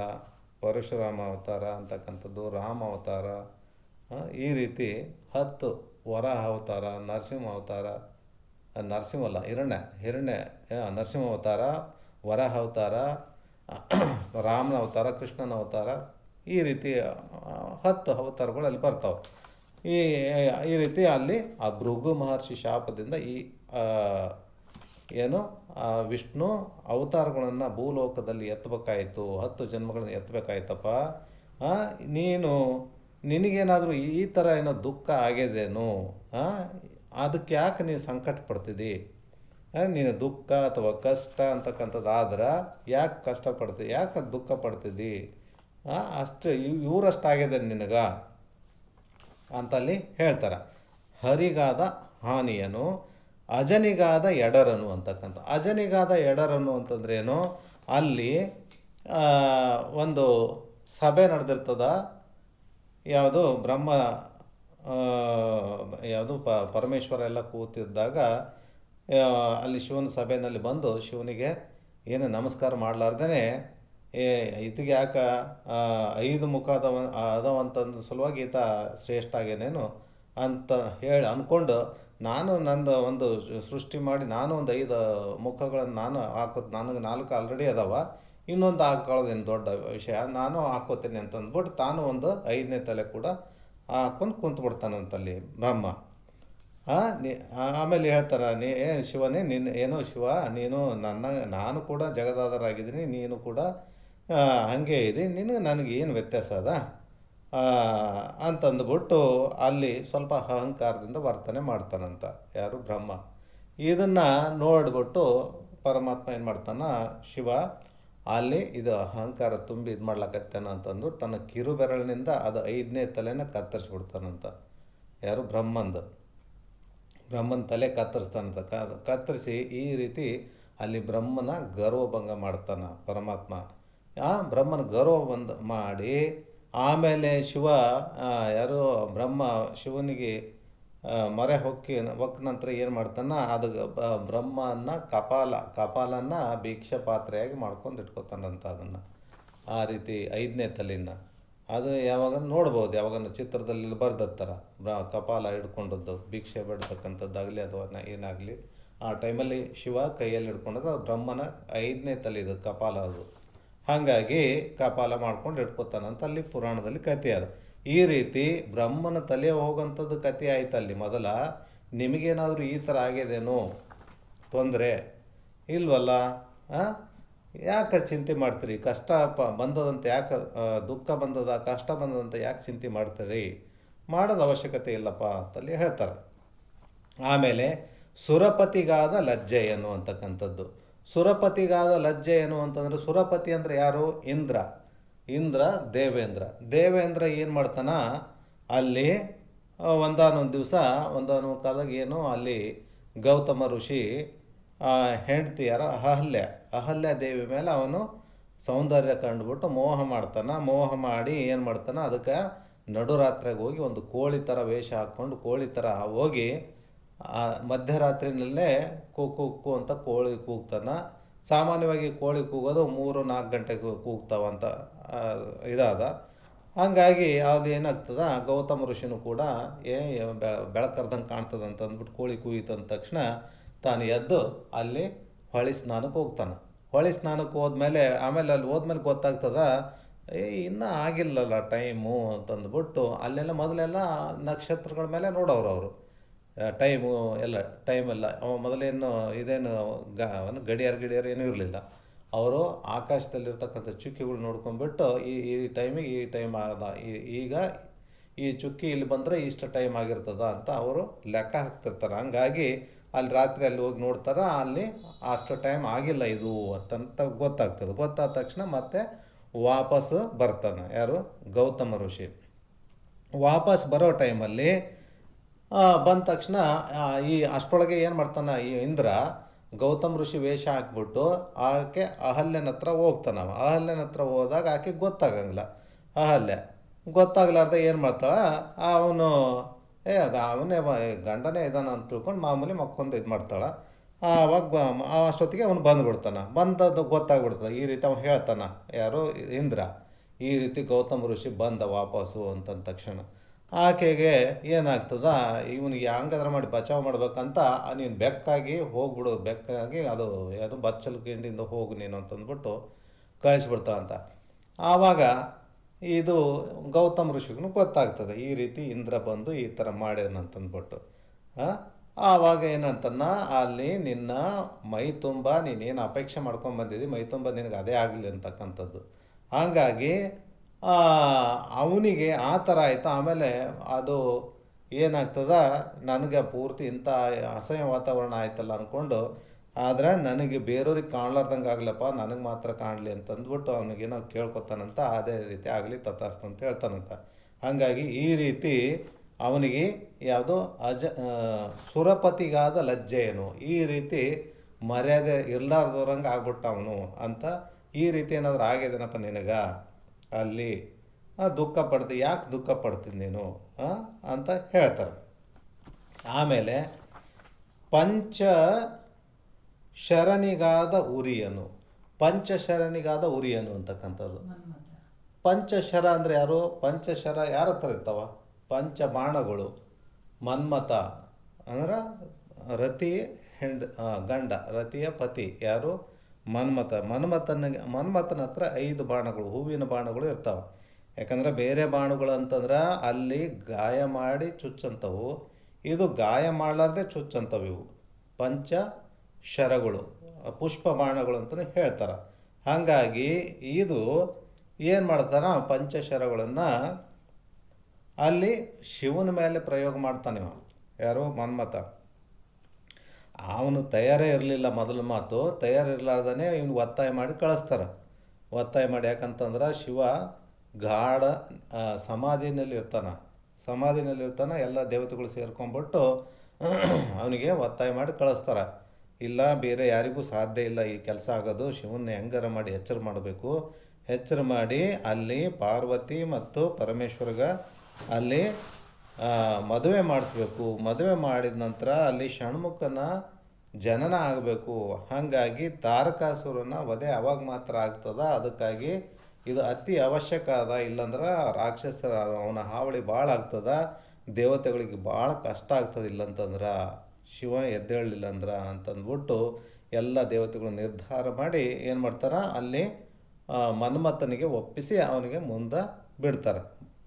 Speaker 1: ಪರಶುರಾಮ ಅವತಾರ ಅಂತಕ್ಕಂಥದ್ದು, ರಾಮ ಅವತಾರ, ಈ ರೀತಿ 10 ವರಾಹ ಅವತಾರ, ನರಸಿಂಹ ಅವತಾರ, ನರಸಿಂಹಲ್ಲ ಹಿರಣ್ಯ ನರಸಿಂಹ ಅವತಾರ, ವರಾಹ ಅವತಾರ, ರಾಮನ ಅವತಾರ, ಕೃಷ್ಣನ ಅವತಾರ, ಈ ರೀತಿ 10 ಅವತಾರಗಳು ಅಲ್ಲಿ ಬರ್ತಾವೆ. ಈ ಈ ರೀತಿ ಅಲ್ಲಿ ಆ ಭೃಗು ಮಹರ್ಷಿ ಶಾಪದಿಂದ ಏನು ವಿಷ್ಣು ಅವತಾರಗಳನ್ನು ಭೂಲೋಕದಲ್ಲಿ ಎತ್ತಬೇಕಾಯಿತು, 10 ಜನ್ಮಗಳನ್ನು ಎತ್ತಬೇಕಾಯ್ತಪ್ಪ. ನಿನಗೇನಾದರೂ ಈ ಥರ ಏನೋ ದುಃಖ ಆಗಿದೇನು? ಅದಕ್ಕೆ ಯಾಕೆ ನೀನು ಸಂಕಟ ಪಡ್ತಿದ್ದಿ? ನೀನು ದುಃಖ ಅಥವಾ ಕಷ್ಟ ಅಂತಕ್ಕಂಥದ್ದಾದ್ರೆ ಯಾಕೆ ಕಷ್ಟಪಡ್ತಿದ್ದಿ, ಯಾಕೆ ದುಃಖ ಪಡ್ತಿದ್ದಿ? ಅಷ್ಟು ಇವರಷ್ಟಾಗಿದೆ ನಿನಗೆ ಅಂತಲ್ಲಿ ಹೇಳ್ತಾರೆ. ಹರಿಗಾದ ಹಾನಿಯನು ಅಜನಿಗಾದ ಎಡರನು ಅಂತಕ್ಕಂಥ. ಅಜನಿಗಾದ ಎಡರನು ಅಂತಂದ್ರೇನು? ಅಲ್ಲಿ ಒಂದು ಸಭೆ ನಡೆದಿರ್ತದ. ಯಾವುದು ಬ್ರಹ್ಮ ಯಾವುದು ಪರಮೇಶ್ವರ ಎಲ್ಲ ಕೂತಿದ್ದಾಗ ಅಲ್ಲಿ ಶಿವನ ಸಭೆಯಲ್ಲಿ ಬಂದು ಶಿವನಿಗೆ ಏನು ನಮಸ್ಕಾರ ಮಾಡಲಾರ್ದೇ ಇದಕ್ಕೆ ಯಾಕೆ 5 ಮುಖ ಅದಾವಂತಂದು ಸಲುವಾಗಿ ಈತ ಶ್ರೇಷ್ಠ ಆಗೇನೇನು ಅಂತ ಹೇಳಿ ಅಂದ್ಕೊಂಡು, ನಾನು ನಂದು ಒಂದು ಸೃಷ್ಟಿ ಮಾಡಿ ನಾನು ಒಂದು 5 ಮುಖಗಳನ್ನು ನಾನು ನನಗೆ 4 ಆಲ್ರೆಡಿ ಅದಾವ, ಇನ್ನೊಂದು ಹಾಕೊಳ್ಳೋದೇನು ದೊಡ್ಡ ವಿಷಯ, ನಾನು ಹಾಕೋತೀನಿ ಅಂತಂದ್ಬಿಟ್ಟು ತಾನು ಒಂದು 5ನೇ ತಲೆ ಕೂಡ ಹಾಕೊಂಡು ಕುಂತ್ಬಿಡ್ತಾನಂತಲ್ಲಿ ಬ್ರಹ್ಮ. ಆಮೇಲೆ ಹೇಳ್ತಾರೆ, ಶಿವನೇ ಶಿವ ನೀನು ನಾನು ಕೂಡ ಜಗದಾಧಾರಾಗಿದ್ದೀನಿ, ನೀನು ಕೂಡ ಹಾಗೆ ಇದೆ, ನನಗೆ ಏನು ವ್ಯತ್ಯಾಸ ಅದ ಅಂತಂದ್ಬಿಟ್ಟು ಅಲ್ಲಿ ಸ್ವಲ್ಪ ಅಹಂಕಾರದಿಂದ ವರ್ತನೆ ಮಾಡ್ತಾನಂತ ಯಾರು? ಬ್ರಹ್ಮ. ಇದನ್ನು ನೋಡಿಬಿಟ್ಟು ಪರಮಾತ್ಮ ಏನು ಮಾಡ್ತಾನ, ಶಿವ ಅಲ್ಲಿ ಇದು ಅಹಂಕಾರ ತುಂಬಿ ಇದು ಮಾಡ್ಲಕತ್ತೇನ ಅಂತಂದು ತನ್ನ ಕಿರು ಬೆರಳಿನಿಂದ ಅದು 5ನೇ ತಲೆನ ಕತ್ತರಿಸ್ಬಿಡ್ತಾನಂತ. ಯಾರು? ಬ್ರಹ್ಮನ ತಲೆ ಕತ್ತರಿಸ್ತಾನಂತ. ಕತ್ತರಿಸಿ ಈ ರೀತಿ ಅಲ್ಲಿ ಬ್ರಹ್ಮನ ಗರ್ವಭಂಗ ಮಾಡ್ತಾನೆ ಪರಮಾತ್ಮ. ಬ್ರಹ್ಮನ ಗರ್ವಭಂಗ ಮಾಡಿ ಆಮೇಲೆ ಶಿವ ಯಾರು ಬ್ರಹ್ಮ ಶಿವನಿಗೆ ಮೊರೆ ಹೊಕ್ಕ ನಂತರ ಏನು ಮಾಡ್ತಾನೆ, ಅದು ಬ್ರಹ್ಮನ ಕಪಾಲನ್ನ ಭಿಕ್ಷೆ ಪಾತ್ರೆಯಾಗಿ ಮಾಡ್ಕೊಂಡು ಇಟ್ಕೊತಾನಂತ ಅದನ್ನು. ಆ ರೀತಿ 5ನೇ ತಲೆನ ಅದು ಯಾವಾಗ ನೋಡ್ಬೋದು, ಯಾವಾಗ ಚಿತ್ರದಲ್ಲಿ ಬರ್ದತ್ತರ ಕಪಾಲ ಹಿಡ್ಕೊಂಡದ್ದು ಭಿಕ್ಷೆ ಬೇಡ್ತಕ್ಕಂಥದ್ದಾಗಲಿ ಅಥವಾ ಏನಾಗಲಿ ಆ ಟೈಮಲ್ಲಿ ಶಿವ ಕೈಯಲ್ಲಿ ಹಿಡ್ಕೊಂಡದ್ದು ಬ್ರಹ್ಮನ 5ನೇ ತಲೆ ಇದು ಕಪಾಲ. ಅದು ಹಾಗಾಗಿ ಕಪಾಲ ಮಾಡ್ಕೊಂಡು ಇಟ್ಕೊತಾನಂತ ಅಲ್ಲಿ ಪುರಾಣದಲ್ಲಿ ಕಥೆ ಅದು. ಈ ರೀತಿ ಬ್ರಹ್ಮನ ತಲೆ ಹೋಗೋಂಥದ್ದು ಕಥೆ ಆಯ್ತಲ್ಲಿ ಮೊದಲ. ನಿಮಗೇನಾದರೂ ಈ ಥರ ಆಗಿದೇನೋ ತೊಂದರೆ ಇಲ್ವಲ್ಲ? ಯಾಕೆ ಚಿಂತೆ ಮಾಡ್ತೀರಿ? ಕಷ್ಟ ಬಂದದಂತ ಯಾಕೆ, ದುಃಖ ಬಂದದ ಕಷ್ಟ ಬಂದದಂತ ಯಾಕೆ ಚಿಂತೆ ಮಾಡ್ತೀರಿ? ಮಾಡೋದು ಅವಶ್ಯಕತೆ ಇಲ್ಲಪ್ಪ ಅಂತಲ್ಲಿ ಹೇಳ್ತಾರೆ. ಆಮೇಲೆ ಸುರಪತಿಗಾದ ಲಜ್ಜೆ ಏನು ಅಂತಕ್ಕಂಥದ್ದು. ಸುರಪತಿಗಾದ ಲಜ್ಜೆ ಏನು ಅಂತಂದರೆ, ಸುರಪತಿ ಅಂದರೆ ಯಾರು? ಇಂದ್ರ ದೇವೇಂದ್ರ ಏನು ಮಾಡ್ತಾನ, ಅಲ್ಲಿ ಒಂದಾನೊಂದು ದಿವಸ ಒಂದಾನೊಂದು ಕಾಲದಾಗ ಏನು ಅಲ್ಲಿ ಗೌತಮ ಋಷಿ ಹೆಂಡತಿ ಯಾರೋ ಅಹಲ್ಯ ದೇವಿ ಮೇಲೆ ಅವನು ಸೌಂದರ್ಯ ಕಂಡುಬಿಟ್ಟು ಮೋಹ ಮಾಡಿ ಏನು ಮಾಡ್ತಾನೆ, ಅದಕ್ಕೆ ನಡುರಾತ್ರಿಗೆ ಹೋಗಿ ಒಂದು ಕೋಳಿ ಥರ ವೇಷ ಹಾಕ್ಕೊಂಡು ಕೋಳಿ ಥರ ಹೋಗಿ ಮಧ್ಯರಾತ್ರಿನಲ್ಲೇ ಕೂಕು ಅಂತ ಕೋಳಿ ಕೂಗ್ತಾನೆ. ಸಾಮಾನ್ಯವಾಗಿ ಕೋಳಿ ಕೂಗೋದು 3-4 ಗಂಟೆಗೆ ಕೂಗ್ತಾವಂತ ಇದಾದ. ಹಾಗಾಗಿ ಅದು ಏನಾಗ್ತದ, ಗೌತಮ ಋಷಿನೂ ಕೂಡ ಬೆಳಕರ್ದಂಗೆ ಕಾಣ್ತದೆ ಅಂತ ಅಂದ್ಬಿಟ್ಟು ಕೋಳಿ ಕೂಯಿತಂದ ತಕ್ಷಣ ತಾನು ಎದ್ದು ಅಲ್ಲಿ ಹೊಳೆ ಸ್ನಾನಕ್ಕೆ ಹೋಗ್ತಾನೆ. ಹೊಳೆ ಸ್ನಾನಕ್ಕೆ ಹೋದ್ಮೇಲೆ ಆಮೇಲೆ ಅಲ್ಲಿ ಹೋದ್ಮೇಲೆ ಗೊತ್ತಾಗ್ತದ, ಇನ್ನೂ ಆಗಿಲ್ಲಲ್ಲ ಟೈಮು ಅಂತಂದ್ಬಿಟ್ಟು ಅಲ್ಲೆಲ್ಲ ಮೊದಲೆಲ್ಲ ನಕ್ಷತ್ರಗಳ ಮೇಲೆ ನೋಡೋರು ಅವರು. ಟೈಮು ಎಲ್ಲ ಟೈಮೆಲ್ಲ ಅವ ಮೊದಲೇನು ಇದೇನು ಅವನು ಗಡಿಯಾರ ಏನೂ ಇರಲಿಲ್ಲ. ಅವರು ಆಕಾಶದಲ್ಲಿರ್ತಕ್ಕಂಥ ಚುಕ್ಕಿಗಳು ನೋಡ್ಕೊಂಡ್ಬಿಟ್ಟು ಈ ಟೈಮಿಗೆ ಈ ಟೈಮ್ ಆದ, ಈಗ ಈ ಚುಕ್ಕಿ ಇಲ್ಲಿ ಬಂದರೆ ಇಷ್ಟು ಟೈಮ್ ಆಗಿರ್ತದ ಅಂತ ಅವರು ಲೆಕ್ಕ ಹಾಕ್ತಿರ್ತಾರೆ. ಹಂಗಾಗಿ ಅಲ್ಲಿ ರಾತ್ರಿ ಅಲ್ಲಿ ಹೋಗಿ ನೋಡ್ತಾರೆ, ಅಲ್ಲಿ ಅಷ್ಟು ಟೈಮ್ ಆಗಿಲ್ಲ ಇದು ಅಂತಂತ ಗೊತ್ತಾಗ್ತದೆ. ಗೊತ್ತಾದ ತಕ್ಷಣ ಮತ್ತೆ ವಾಪಸ್ಸು ಬರ್ತಾನೆ ಯಾರು, ಗೌತಮ ಋಷಿ. ವಾಪಸ್ ಬರೋ ಟೈಮಲ್ಲಿ ಬಂದ ತಕ್ಷಣ ಈ ಅಷ್ಟರೊಳಗೆ ಏನು ಮಾಡ್ತಾನೆ ಈ ಇಂದ್ರ, ಗೌತಮ್ ಋಷಿ ವೇಷ ಹಾಕ್ಬಿಟ್ಟು ಆಕೆ ಅಹಲ್ಯನ ಹತ್ರ ಹೋಗ್ತಾನ. ಅಹಲ್ಯನ ಹತ್ರ ಹೋದಾಗ ಆಕೆ ಗೊತ್ತಾಗಂಗಿಲ್ಲ. ಅಹಲ್ಯ ಗೊತ್ತಾಗ್ಲಾರ್ದೆ ಏನು ಮಾಡ್ತಾಳೆ, ಅವನು ಅವನೇ ಗಂಡನೇ ಇದ್ದಾನ ಅಂತ ತಿಳ್ಕೊಂಡು ಮಾಮೂಲಿ ಮಕ್ಕೊಂದು ಇದು ಮಾಡ್ತಾಳೆ. ಆವಾಗ ಅಷ್ಟೊತ್ತಿಗೆ ಅವನು ಬಂದುಬಿಡ್ತಾನೆ. ಬಂದದ್ದು ಗೊತ್ತಾಗ್ಬಿಡ್ತದೆ. ಈ ರೀತಿ ಅವ್ನು ಹೇಳ್ತಾನೆ ಯಾರು, ಇಂದ್ರ, ಈ ರೀತಿ ಗೌತಮ ಋಷಿ ಬಂದ ವಾಪಸ್ಸು ಅಂತಂದ ತಕ್ಷಣ ಆಕೆಗೆ ಏನಾಗ್ತದ, ಇವನಿಗೆ ಹಂಗಾದ್ರೆ ಮಾಡಿ ಬಚಾವ್ ಮಾಡ್ಬೇಕಂತ ನೀನು ಬೆಕ್ಕಾಗಿ ಹೋಗ್ಬಿಡು, ಬೆಕ್ಕಾಗಿ ಅದು ಯಾವುದು ಬಚ್ಚಲು ಗಿಂಡಿಂದ ಹೋಗು ನೀನು ಅಂತಂದ್ಬಿಟ್ಟು ಕಳಿಸ್ಬಿಡ್ತಾವಂತ. ಆವಾಗ ಇದು ಗೌತಮ್ ಋಷಿಗೂ ಗೊತ್ತಾಗ್ತದೆ ಈ ರೀತಿ ಇಂದ್ರ ಬಂದು ಈ ಥರ ಮಾಡ್ಯಾನಂತಂದ್ಬಿಟ್ಟು. ಆವಾಗ ಏನಂತನ್ನ, ಅಲ್ಲಿ ನಿನ್ನ ಮೈ ತುಂಬ ನೀನೇನು ಅಪೇಕ್ಷೆ ಮಾಡ್ಕೊಂಡು ಬಂದಿದ್ದಿ, ಮೈ ತುಂಬ ನಿನಗೆ ಅದೇ ಆಗಲಿ ಅಂತಕ್ಕಂಥದ್ದು. ಹಂಗಾಗಿ ಅವನಿಗೆ ಆ ಥರ ಆಯಿತು. ಆಮೇಲೆ ಅದು ಏನಾಗ್ತದ, ನನಗೆ ಪೂರ್ತಿ ಇಂಥ ಅಸಹ್ಯ ವಾತಾವರಣ ಆಯ್ತಲ್ಲ ಅಂದ್ಕೊಂಡು, ಆದರೆ ನನಗೆ ಬೇರೆಯವ್ರಿಗೆ ಕಾಣ್ಲಾರ್ದಂಗೆ ಆಗ್ಲಪ್ಪ, ನನಗೆ ಮಾತ್ರ ಕಾಣಲಿ ಅಂತಂದ್ಬಿಟ್ಟು ಅವನಿಗೇನೋ ಕೇಳ್ಕೊತಾನಂತ. ಅದೇ ರೀತಿ ಆಗಲಿ ತಥಾಸ್ತು ಅಂತ ಹೇಳ್ತಾನಂತ. ಹಾಗಾಗಿ ಈ ರೀತಿ ಅವನಿಗೆ ಯಾವುದು ಸುರಪತಿಗಾದ ಲಜ್ಜೆ ಏನು, ಈ ರೀತಿ ಮರ್ಯಾದೆ ಇರಲಾರ್ದವ್ರಂಗೆ ಆಗ್ಬಿಟ್ಟ ಅವನು ಅಂತ. ಈ ರೀತಿ ಏನಾದರೂ ಆಗಿದೇನಪ್ಪ ನಿನಗ ಅಲ್ಲಿ ದುಃಖ ಪಡ್ತೀನಿ, ಯಾಕೆ ದುಃಖ ಪಡ್ತೀನಿ ನೀನು ಅಂತ ಹೇಳ್ತಾರೆ. ಆಮೇಲೆ ಪಂಚಶರನಿಗಾದ ಉರಿಯನು, ಪಂಚಶರನಿಗಾದ ಉರಿಯನು ಅಂತಕ್ಕಂಥದ್ದು. ಪಂಚಶರ ಅಂದರೆ ಯಾರು, ಪಂಚಶರ ಯಾರ ಹತ್ರ ಇರ್ತಾವ, ಪಂಚಬಾಣಗಳು. ಮನ್ಮಥ ಅಂದ್ರೆ ರತಿ ಗಂಡ, ರತಿಯ ಪತಿ ಯಾರು, ಮನ್ಮಥ. ಮನ್ಮಥನ ಹತ್ರ 5 ಬಾಣಗಳು, ಹೂವಿನ ಬಾಣಗಳು ಇರ್ತಾವೆ. ಯಾಕಂದರೆ ಬೇರೆ ಬಾಣಗಳು ಅಂತಂದ್ರೆ ಅಲ್ಲಿ ಗಾಯ ಮಾಡಿ ಚುಚ್ಚಂಥವು, ಇದು ಗಾಯ ಮಾಡಲಾರ್ದೆ ಚುಚ್ಚಂಥವು. ಇವು ಪಂಚಶರಗಳು, ಪುಷ್ಪ ಬಾಣಗಳು ಅಂತಲೇ ಹೇಳ್ತಾರೆ. ಹಾಗಾಗಿ ಇದು ಏನು ಮಾಡ್ತಾನೆ, ಪಂಚಶರಗಳನ್ನು ಅಲ್ಲಿ ಶಿವನ ಮೇಲೆ ಪ್ರಯೋಗ ಮಾಡ್ತಾನೆ ಯಾರು, ಮನ್ಮಥ. ಅವನು ತಯಾರೇ ಇರಲಿಲ್ಲ. ಮೊದಲ ಮಾತು ತಯಾರಿರ್ಲಾರ್ದೇ ಇವನು ಒತ್ತಾಯ ಮಾಡಿ ಕಳಿಸ್ತಾರೆ. ಒತ್ತಾಯ ಮಾಡಿ, ಯಾಕಂತಂದ್ರೆ ಶಿವ ಗಾಢ ಸಮಾಧಿನಲ್ಲಿರ್ತಾನೆ. ಎಲ್ಲ ದೇವತೆಗಳು ಸೇರ್ಕೊಂಡ್ಬಿಟ್ಟು ಅವನಿಗೆ ಒತ್ತಾಯ ಮಾಡಿ ಕಳಿಸ್ತಾರೆ. ಇಲ್ಲ, ಬೇರೆ ಯಾರಿಗೂ ಸಾಧ್ಯ ಇಲ್ಲ ಈ ಕೆಲಸ ಆಗೋದು, ಶಿವನ್ನ ಹೆಂಗಾರ ಮಾಡಿ ಎಚ್ಚರ ಮಾಡಬೇಕು. ಎಚ್ಚರ ಮಾಡಿ ಅಲ್ಲಿ ಪಾರ್ವತಿ ಮತ್ತು ಪರಮೇಶ್ವರ್ಗೆ ಅಲ್ಲಿ ಮದುವೆ ಮಾಡಿಸ್ಬೇಕು. ಮದುವೆ ಮಾಡಿದ ನಂತರ ಅಲ್ಲಿ ಷಣ್ಮುಖನ ಜನನ ಆಗಬೇಕು. ಹಾಗಾಗಿ ತಾರಕಾಸುರನ ವಧೆ ಅವಾಗ ಮಾತ್ರ ಆಗ್ತದ. ಅದಕ್ಕಾಗಿ ಇದು ಅತಿ ಅವಶ್ಯಕ ಅದ. ಇಲ್ಲಾಂದ್ರೆ ರಾಕ್ಷಸರ ಅವನ ಹಾವಳಿ ಭಾಳ ಆಗ್ತದ, ದೇವತೆಗಳಿಗೆ ಭಾಳ ಕಷ್ಟ ಆಗ್ತದೆ. ಇಲ್ಲಂತಂದ್ರೆ ಶಿವ ಎದ್ದೇಳಲಿಲ್ಲ ಅಂತಂದ್ಬಿಟ್ಟು ಎಲ್ಲ ದೇವತೆಗಳು ನಿರ್ಧಾರ ಮಾಡಿ ಏನು ಮಾಡ್ತಾರೆ, ಅಲ್ಲಿ ಮನ್ಮಥನಿಗೆ ಒಪ್ಪಿಸಿ ಅವನಿಗೆ ಮುಂದೆ ಬಿಡ್ತಾರೆ.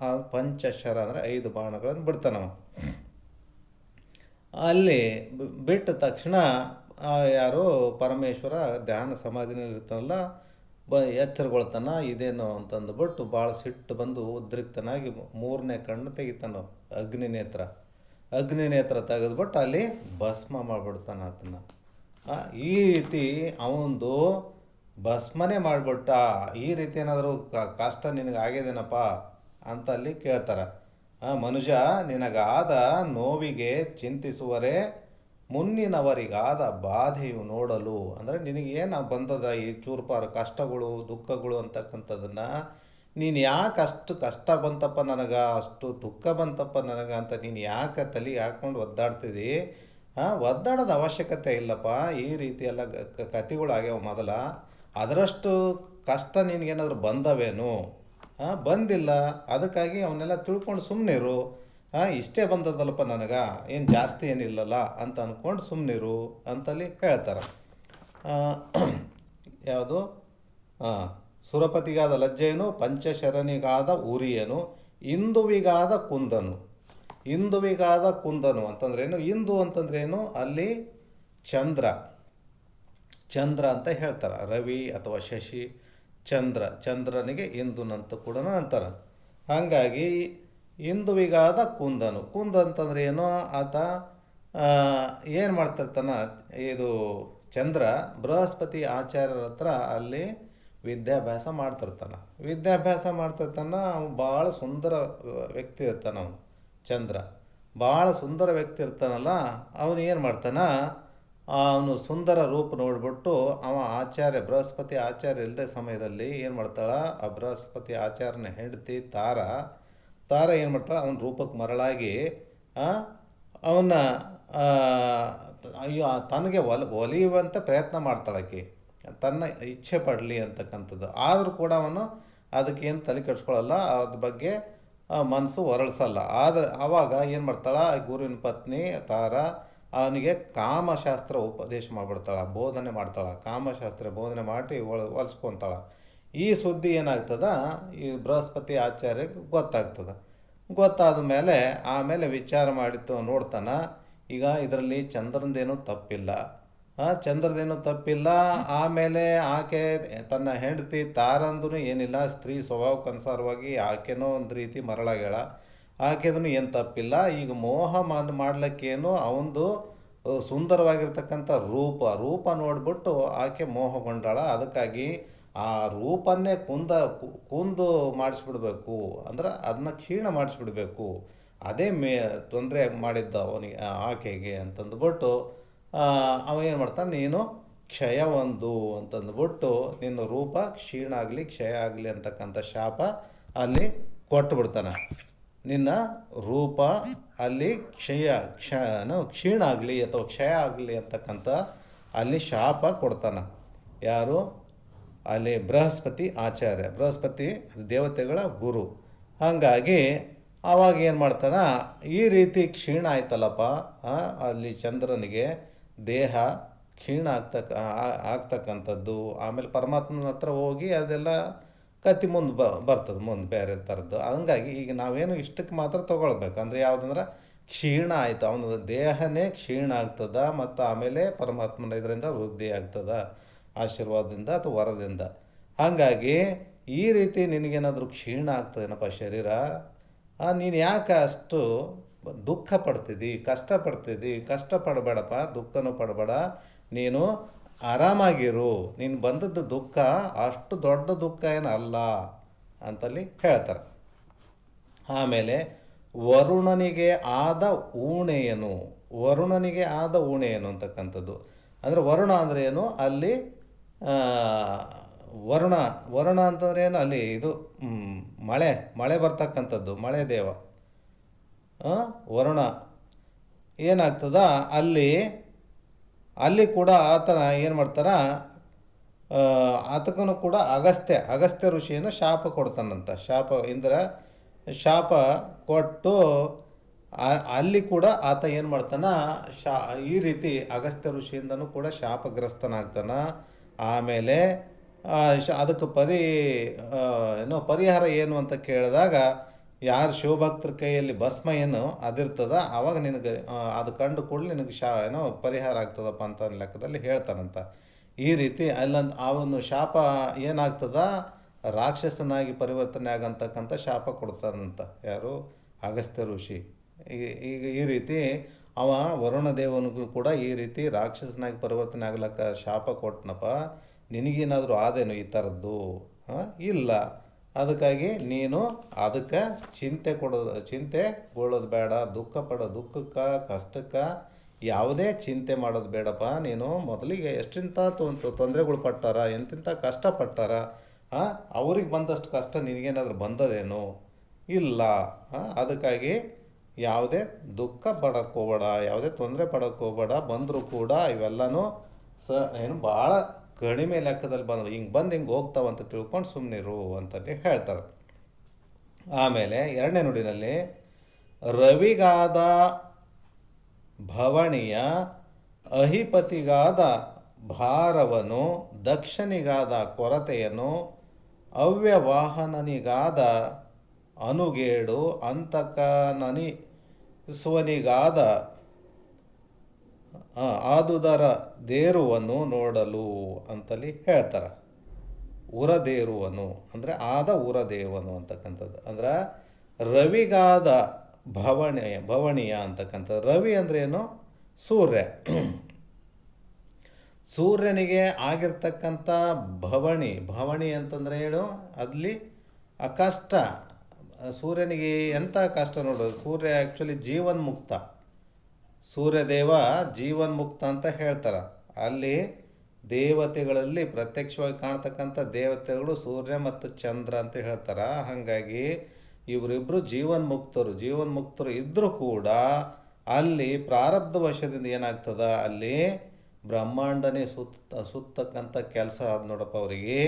Speaker 1: ಆ ಪಂಚಶರ ಅಂದರೆ 5 ಬಾಣಗಳನ್ನು ಬಿಡ್ತಾನವ. ಅಲ್ಲಿ ಬಿಟ್ಟ ತಕ್ಷಣ ಯಾರು ಪರಮೇಶ್ವರ ಧ್ಯಾನ ಸಮಾಧಿನಲ್ಲಿ ಇರ್ತಾನಲ್ಲ, ಎಚ್ಚರಗೊಳ್ತಾನ. ಇದೇನು ಅಂತಂದ್ಬಿಟ್ಟು ಭಾಳ ಸಿಟ್ಟು ಬಂದು ಉದ್ರಿಕ್ತನಾಗಿ 3ನೇ ಕಣ್ಣು ತೆಗಿತಾನ, ಅಗ್ನಿನೇತ್ರ ತೆಗೆದ್ಬಿಟ್ಟು ಅಲ್ಲಿ ಭಸ್ಮ ಮಾಡಿಬಿಡ್ತಾನೆ ಅದನ್ನು. ಈ ರೀತಿ ಅವನದು ಭಸ್ಮನೇ ಮಾಡಿಬಿಟ್ಟ. ಈ ರೀತಿ ಏನಾದರೂ ಕಷ್ಟ ನಿನಗೆ ಆಗಿದೇನಪ್ಪ ಅಂತ ಅಲ್ಲಿ ಕೇಳ್ತಾರೆ. ಮನುಜ, ನಿನಗಾದ ನೋವಿಗೆ ಚಿಂತಿಸುವರೆ, ಮುನ್ನಿನವರಿಗಾದ ಬಾಧೆಯು ನೋಡಲು. ಅಂದರೆ ನಿನಗೇನು ಬಂದದ ಈ ಚೂರುಪಾರು ಕಷ್ಟಗಳು ದುಃಖಗಳು ಅಂತಕ್ಕಂಥದ್ದನ್ನು ನೀನು ಯಾಕೆ ಅಷ್ಟು ಕಷ್ಟ ಬಂತಪ್ಪ ನನಗೆ, ಅಷ್ಟು ದುಃಖ ಬಂತಪ್ಪ ನನಗೆ ಅಂತ ನೀನು ಯಾಕೆ ತಲೆ ಹಾಕ್ಕೊಂಡು ಒದ್ದಾಡ್ತಿದ್ದಿ? ಒದ್ದಾಡೋದು ಅವಶ್ಯಕತೆ ಇಲ್ಲಪ್ಪ. ಈ ರೀತಿ ಎಲ್ಲ ಕಥೆಗಳು ಆಗ್ಯಾವ ಮೊದಲ. ಅದರಷ್ಟು ಕಷ್ಟ ನಿನಗೇನಾದರೂ ಬಂದವೇನು? ಬಂದಿಲ್ಲ. ಅದಕ್ಕಾಗಿ ಅವನ್ನೆಲ್ಲ ತಿಳ್ಕೊಂಡು ಸುಮ್ಮನಿರು. ಇಷ್ಟೇ ಬಂದದಲ್ಲಪ್ಪ ನನಗೆ, ಏನು ಜಾಸ್ತಿ ಏನಿಲ್ಲಲ್ಲ ಅಂತ ಅಂದ್ಕೊಂಡು ಸುಮ್ಮನಿರು ಅಂತಲ್ಲಿ ಹೇಳ್ತಾರೆ. ಯಾವುದು, ಸುರಪತಿಗಾದ ಲಜ್ಜೆಯನು, ಪಂಚಶರನಿಗಾದ ಉರಿಯನು, ಇಂದುವಿಗಾದ ಕುಂದನು. ಇಂದುವಿಗಾದ ಕುಂದನು ಅಂತಂದ್ರೇನು, ಇಂದು ಅಂತಂದ್ರೇನು, ಅಲ್ಲಿ ಚಂದ್ರ, ಚಂದ್ರ ಅಂತ ಹೇಳ್ತಾರೆ. ರವಿ ಅಥವಾ ಶಶಿ, ಚಂದ್ರ, ಚಂದ್ರನಿಗೆ ಇಂದುನಂತ ಕೂಡ ಅಂತಾರೆ. ಹಾಗಾಗಿ ಇಂದುವಿಗಾದ ಕುಂದನು, ಕುಂದ ಅಂತಂದ್ರೆ ಏನೋ, ಆತ ಏನು ಮಾಡ್ತಿರ್ತಾನ, ಇದು ಚಂದ್ರ ಬೃಹಸ್ಪತಿ ಆಚಾರ್ಯರ ಹತ್ರ ಅಲ್ಲಿ ವಿದ್ಯಾಭ್ಯಾಸ ಮಾಡ್ತಿರ್ತಾನ. ಅವನು ಭಾಳ ಸುಂದರ ವ್ಯಕ್ತಿ ಇರ್ತಾನ. ಅವನು ಚಂದ್ರ ಭಾಳ ಸುಂದರ ವ್ಯಕ್ತಿ ಇರ್ತಾನಲ್ಲ, ಅವನು ಏನು ಮಾಡ್ತಾನ, ಅವನು ಸುಂದರ ರೂಪ ನೋಡಿಬಿಟ್ಟು ಆಚಾರ್ಯ ಬೃಹಸ್ಪತಿ ಆಚಾರ್ಯ ಇಲ್ಲದೆ ಸಮಯದಲ್ಲಿ ಏನು ಮಾಡ್ತಾಳ, ಆ ಬೃಹಸ್ಪತಿ ಆಚಾರ್ಯನ ಹೆಂಡತಿ ತಾರ ಏನು ಮಾಡ್ತಾಳೆ, ಅವನ ರೂಪಕ್ಕೆ ಮರಳಾಗಿ ಅವನ್ನ ಅಯ್ಯೋ ತನಗೆ ಒಲಿಯುವಂಥ ಪ್ರಯತ್ನ ಮಾಡ್ತಾಳಾಕಿ, ತನ್ನ ಇಚ್ಛೆ ಪಡಲಿ ಅಂತಕ್ಕಂಥದ್ದು. ಆದರೂ ಕೂಡ ಅವನು ಅದಕ್ಕೇನು ತಲೆ ಕೆಡಿಸ್ಕೊಳ್ಳಲ್ಲ, ಅದ್ರ ಬಗ್ಗೆ ಮನಸ್ಸು ಹೊರಳಿಸಲ್ಲ. ಆದರೆ ಆವಾಗ ಏನು ಮಾಡ್ತಾಳೆ, ಗುರುವಿನ ಪತ್ನಿ ತಾರ ಅವನಿಗೆ ಕಾಮಶಾಸ್ತ್ರ ಉಪದೇಶ ಮಾಡಿಬಿಡ್ತಾಳೆ, ಬೋಧನೆ ಮಾಡ್ತಾಳೆ. ಕಾಮಶಾಸ್ತ್ರ ಬೋಧನೆ ಮಾಡಿ ಹೊಲಿಸ್ಕೊತಾಳೆ. ಈ ಸುದ್ದಿ ಏನಾಗ್ತದ, ಈ ಬೃಹಸ್ಪತಿ ಆಚಾರ್ಯಗೆ ಗೊತ್ತಾದ ಮೇಲೆ ಆಮೇಲೆ ವಿಚಾರ ಮಾಡಿತ್ತು ನೋಡ್ತಾನೆ. ಈಗ ಇದರಲ್ಲಿ ಚಂದ್ರದೇನೂ ತಪ್ಪಿಲ್ಲ. ಆಮೇಲೆ ಆಕೆ ತನ್ನ ಹೆಂಡತಿ ತಾರಂದೂ ಏನಿಲ್ಲ, ಸ್ತ್ರೀ ಸ್ವಭಾವಕ್ಕನುಸಾರವಾಗಿ ಆಕೆನೋ ಒಂದು ರೀತಿ ಮರಳಾಗ್ಯಾಳ, ಆಕೆದೂ ಏನು ತಪ್ಪಿಲ್ಲ. ಈಗ ಮೋಹ ಮಾಡ್ಲಿಕ್ಕೇನು ಅವನದು ಸುಂದರವಾಗಿರ್ತಕ್ಕಂಥ ರೂಪ ನೋಡಿಬಿಟ್ಟು ಆಕೆ ಮೋಹಗೊಂಡಾಳ. ಅದಕ್ಕಾಗಿ ಆ ರೂಪನ್ನೇ ಕುಂದು ಮಾಡಿಸ್ಬಿಡ್ಬೇಕು, ಅಂದ್ರೆ ಅದನ್ನ ಕ್ಷೀಣ ಮಾಡಿಸ್ಬಿಡ್ಬೇಕು, ಅದೇ ತೊಂದರೆ ಮಾಡಿದ್ದ ಅವನಿಗೆ ಆಕೆಗೆ ಅಂತಂದ್ಬಿಟ್ಟು ಅವ ಏನು ಮಾಡ್ತಾನೆ, ನೀನು ಕ್ಷಯ ಅಂತಂದ್ಬಿಟ್ಟು ನಿನ್ನ ರೂಪ ಕ್ಷಯ ಆಗಲಿ ಅಂತಕ್ಕಂಥ ಶಾಪ ಅಲ್ಲಿ ಕೊಟ್ಟುಬಿಡ್ತಾನೆ. ನಿನ್ನ ರೂಪ ಅಲ್ಲಿ ಕ್ಷೀಣ ಆಗಲಿ ಅಥವಾ ಕ್ಷಯ ಆಗಲಿ ಅಂತಕ್ಕಂಥ ಅಲ್ಲಿ ಶಾಪ ಕೊಡ್ತಾನೆ. ಯಾರು, ಅಲ್ಲಿ ಬೃಹಸ್ಪತಿ ಆಚಾರ್ಯ, ಬೃಹಸ್ಪತಿ ದೇವತೆಗಳ ಗುರು. ಹಾಗಾಗಿ ಆವಾಗ ಏನು ಮಾಡ್ತಾನೆ, ಈ ರೀತಿ ಕ್ಷೀಣ ಆಯ್ತಲ್ಲಪ್ಪ, ಅಲ್ಲಿ ಚಂದ್ರನಿಗೆ ದೇಹ ಕ್ಷೀಣ ಆಗ್ತಕ್ಕಂಥದ್ದು. ಆಮೇಲೆ ಪರಮಾತ್ಮನ ಹತ್ರ ಹೋಗಿ ಅದೆಲ್ಲ ಕತ್ತಿ ಬರ್ತದೆ ಮುಂದೆ ಬೇರೆ ಥರದ್ದು. ಹಂಗಾಗಿ ಈಗ ನಾವೇನು ಇಷ್ಟಕ್ಕೆ ಮಾತ್ರ ತೊಗೊಳ್ಬೇಕು, ಅಂದರೆ ಯಾವುದಂದ್ರೆ ಕ್ಷೀಣ ಆಯಿತು, ಅವನ ದೇಹನೇ ಕ್ಷೀಣ ಆಗ್ತದ, ಮತ್ತು ಆಮೇಲೆ ಪರಮಾತ್ಮನ ಇದರಿಂದ ವೃದ್ಧಿ ಆಗ್ತದ ಆಶೀರ್ವಾದದಿಂದ ಅಥವಾ ವರದಿಂದ. ಹಾಗಾಗಿ ಈ ರೀತಿ ನಿನಗೇನಾದರೂ ಕ್ಷೀಣ ಆಗ್ತದೇನಪ್ಪ ಶರೀರ, ನೀನು ಯಾಕೆ ಅಷ್ಟು ದುಃಖ ಪಡ್ತಿದ್ದಿ, ಕಷ್ಟ ಪಡಬೇಡಪ್ಪ, ದುಃಖನೂ ಪಡಬೇಡ, ನೀನು ಆರಾಮಾಗಿರು, ನೀನು ಬಂದದ್ದು ದುಃಖ ಅಷ್ಟು ದೊಡ್ಡ ದುಃಖ ಏನಲ್ಲ ಅಂತಲ್ಲಿ ಹೇಳ್ತಾರೆ. ಆಮೇಲೆ ವರುಣನಿಗೆ ಆದ ಊಣೆಯನು ಅಂತಕ್ಕಂಥದ್ದು. ಅಂದರೆ ವರುಣ ಅಂದರೆ ಏನು, ಅಲ್ಲಿ ವರುಣ ಅಂತಂದ್ರೆ ಏನು, ಅಲ್ಲಿ ಇದು ಮಳೆ ಬರ್ತಕ್ಕಂಥದ್ದು, ಮಳೆ ದೇವ ವರುಣ. ಏನಾಗ್ತದ ಅಲ್ಲಿ ಕೂಡ ಆತನ ಏನು ಮಾಡ್ತಾರ, ಆತಕನು ಕೂಡ ಅಗಸ್ತ್ಯ ಋಷಿಯನ್ನು ಶಾಪ ಕೊಡ್ತಾನಂತ. ಶಾಪ ಕೊಟ್ಟು ಅಲ್ಲಿ ಕೂಡ ಆತ ಏನು ಮಾಡ್ತಾನ, ಈ ರೀತಿ ಅಗಸ್ತ್ಯ ಋಷಿಯಿಂದನೂ ಕೂಡ ಶಾಪಗ್ರಸ್ತನಾಗ್ತಾನ. ಆಮೇಲೆ ಅದಕ್ಕೆ ಪರಿಹಾರ ಏನು ಅಂತ ಕೇಳಿದಾಗ, ಯಾರು ಶಿವಭಕ್ತರ ಕೈಯಲ್ಲಿ ಭಸ್ಮ ಏನು ಅದಿರ್ತದ, ಆವಾಗ ನಿನಗೆ ಅದು ಕಂಡು ಕೂಡಲೇ ನಿನಗೆ ಪರಿಹಾರ ಆಗ್ತದಪ್ಪ ಅಂತ ಲೆಕ್ಕದಲ್ಲಿ ಹೇಳ್ತಾನಂತ. ಈ ರೀತಿ ಅವನು ಶಾಪ ಏನಾಗ್ತದ, ರಾಕ್ಷಸನಾಗಿ ಪರಿವರ್ತನೆ ಆಗಂತಕ್ಕಂಥ ಶಾಪ ಕೊಡ್ತಾನಂತ. ಯಾರು, ಅಗಸ್ತ್ಯ ಋಷಿ. ಈಗ ಈ ರೀತಿ ಅವ ವರುಣ ದೇವನಿಗೂ ಕೂಡ ಈ ರೀತಿ ರಾಕ್ಷಸನಾಗಿ ಪರಿವರ್ತನೆ ಆಗ್ಲಕ್ಕ ಶಾಪ ಕೊಟ್ಟನಪ್ಪ, ನಿನಗೇನಾದರೂ ಆದೇನು ಈ ಥರದ್ದು? ಇಲ್ಲ. ಅದಕ್ಕಾಗಿ ನೀನು ಅದಕ್ಕೆ ಚಿಂತೆ ಬೀಳೋದು ಬೇಡ, ದುಃಖಕ್ಕೆ ಕಷ್ಟಕ್ಕೆ ಯಾವುದೇ ಚಿಂತೆ ಮಾಡೋದು ಬೇಡಪ್ಪ. ನೀನು ಮೊದಲಿಗೆ ಎಷ್ಟಿಂತ ತೊಂದರೆಗಳು ಪಟ್ಟಾರ, ಎಂತಿಂಥ ಕಷ್ಟಪಟ್ಟಾರ, ಅವ್ರಿಗೆ ಬಂದಷ್ಟು ಕಷ್ಟ ನಿನಗೇನಾದರೂ ಬಂದದೇನು? ಇಲ್ಲ. ಅದಕ್ಕಾಗಿ ಯಾವುದೇ ದುಃಖ ಪಡೋಕ್ಕೆ ಹೋಗಬೇಡ, ಯಾವುದೇ ತೊಂದರೆ ಪಡೋಕ್ಕೆ ಹೋಗಬೇಡ. ಬಂದರೂ ಕೂಡ ಇವೆಲ್ಲನೂ ಭಾಳ ಕಡಿಮೆ ಲೆಕ್ಕದಲ್ಲಿ ಹಿಂಗೆ ಹೋಗ್ತಾವಂತ ತಿಳ್ಕೊಂಡು ಸುಮ್ಮನಿರು ಅಂತಂದು ಹೇಳ್ತಾರೆ. ಆಮೇಲೆ ಎರಡನೇ ನುಡಿನಲ್ಲಿ, ರವಿಗಾದ ಭವಣಿಯ ಅಹಿಪತಿಗಾದ ಭಾರವನು, ದಕ್ಷನಿಗಾದ ಕೊರತೆಯನ್ನು, ಅವ್ಯವಾಹನನಿಗಾದ ಅನುಗೇಡು, ಅಂತಕನನಿ ಸುವನಿಗಾದ ಆದುದರ ದೇರುವನ್ನು ನೋಡಲು ಅಂತಲ್ಲಿ ಹೇಳ್ತಾರೆ. ಉರದೇರುವನು ಅಂದರೆ ಆದ ಉರದೇವನು ಅಂತಕ್ಕಂಥದ್ದು. ಅಂದ್ರೆ ರವಿಗಾದ ಭವಣಿಯ ಅಂತಕ್ಕಂಥದ್ದು. ರವಿ ಅಂದರೆ ಏನು? ಸೂರ್ಯ. ಸೂರ್ಯನಿಗೆ ಆಗಿರ್ತಕ್ಕಂಥ ಭವಣಿ ಅಂತಂದರೆ ಏನು? ಅಲ್ಲಿ ಆ ಕಷ್ಟ, ಸೂರ್ಯನಿಗೆ ಎಂಥ ಕಷ್ಟ ನೋಡೋದು. ಸೂರ್ಯ ಆ್ಯಕ್ಚುಲಿ ಜೀವನ್ಮುಕ್ತ, ಸೂರ್ಯದೇವ ಜೀವನ್ಮುಕ್ತ ಅಂತ ಹೇಳ್ತಾರೆ. ಅಲ್ಲಿ ದೇವತೆಗಳಲ್ಲಿ ಪ್ರತ್ಯಕ್ಷವಾಗಿ ಕಾಣ್ತಕ್ಕಂಥ ದೇವತೆಗಳು ಸೂರ್ಯ ಮತ್ತು ಚಂದ್ರ ಅಂತ ಹೇಳ್ತಾರೆ. ಹಾಗಾಗಿ ಇವರಿಬ್ಬರು ಜೀವನ್ಮುಕ್ತರು ಇದ್ದರೂ ಕೂಡ ಅಲ್ಲಿ ಪ್ರಾರಬ್ಧ ವಶದಿಂದ ಏನಾಗ್ತದ, ಅಲ್ಲಿ ಬ್ರಹ್ಮಾಂಡನೇ ಸುತ್ತಕ್ಕಂಥ ಕೆಲಸ ಅದು ನೋಡಪ್ಪ ಅವರಿಗೆ.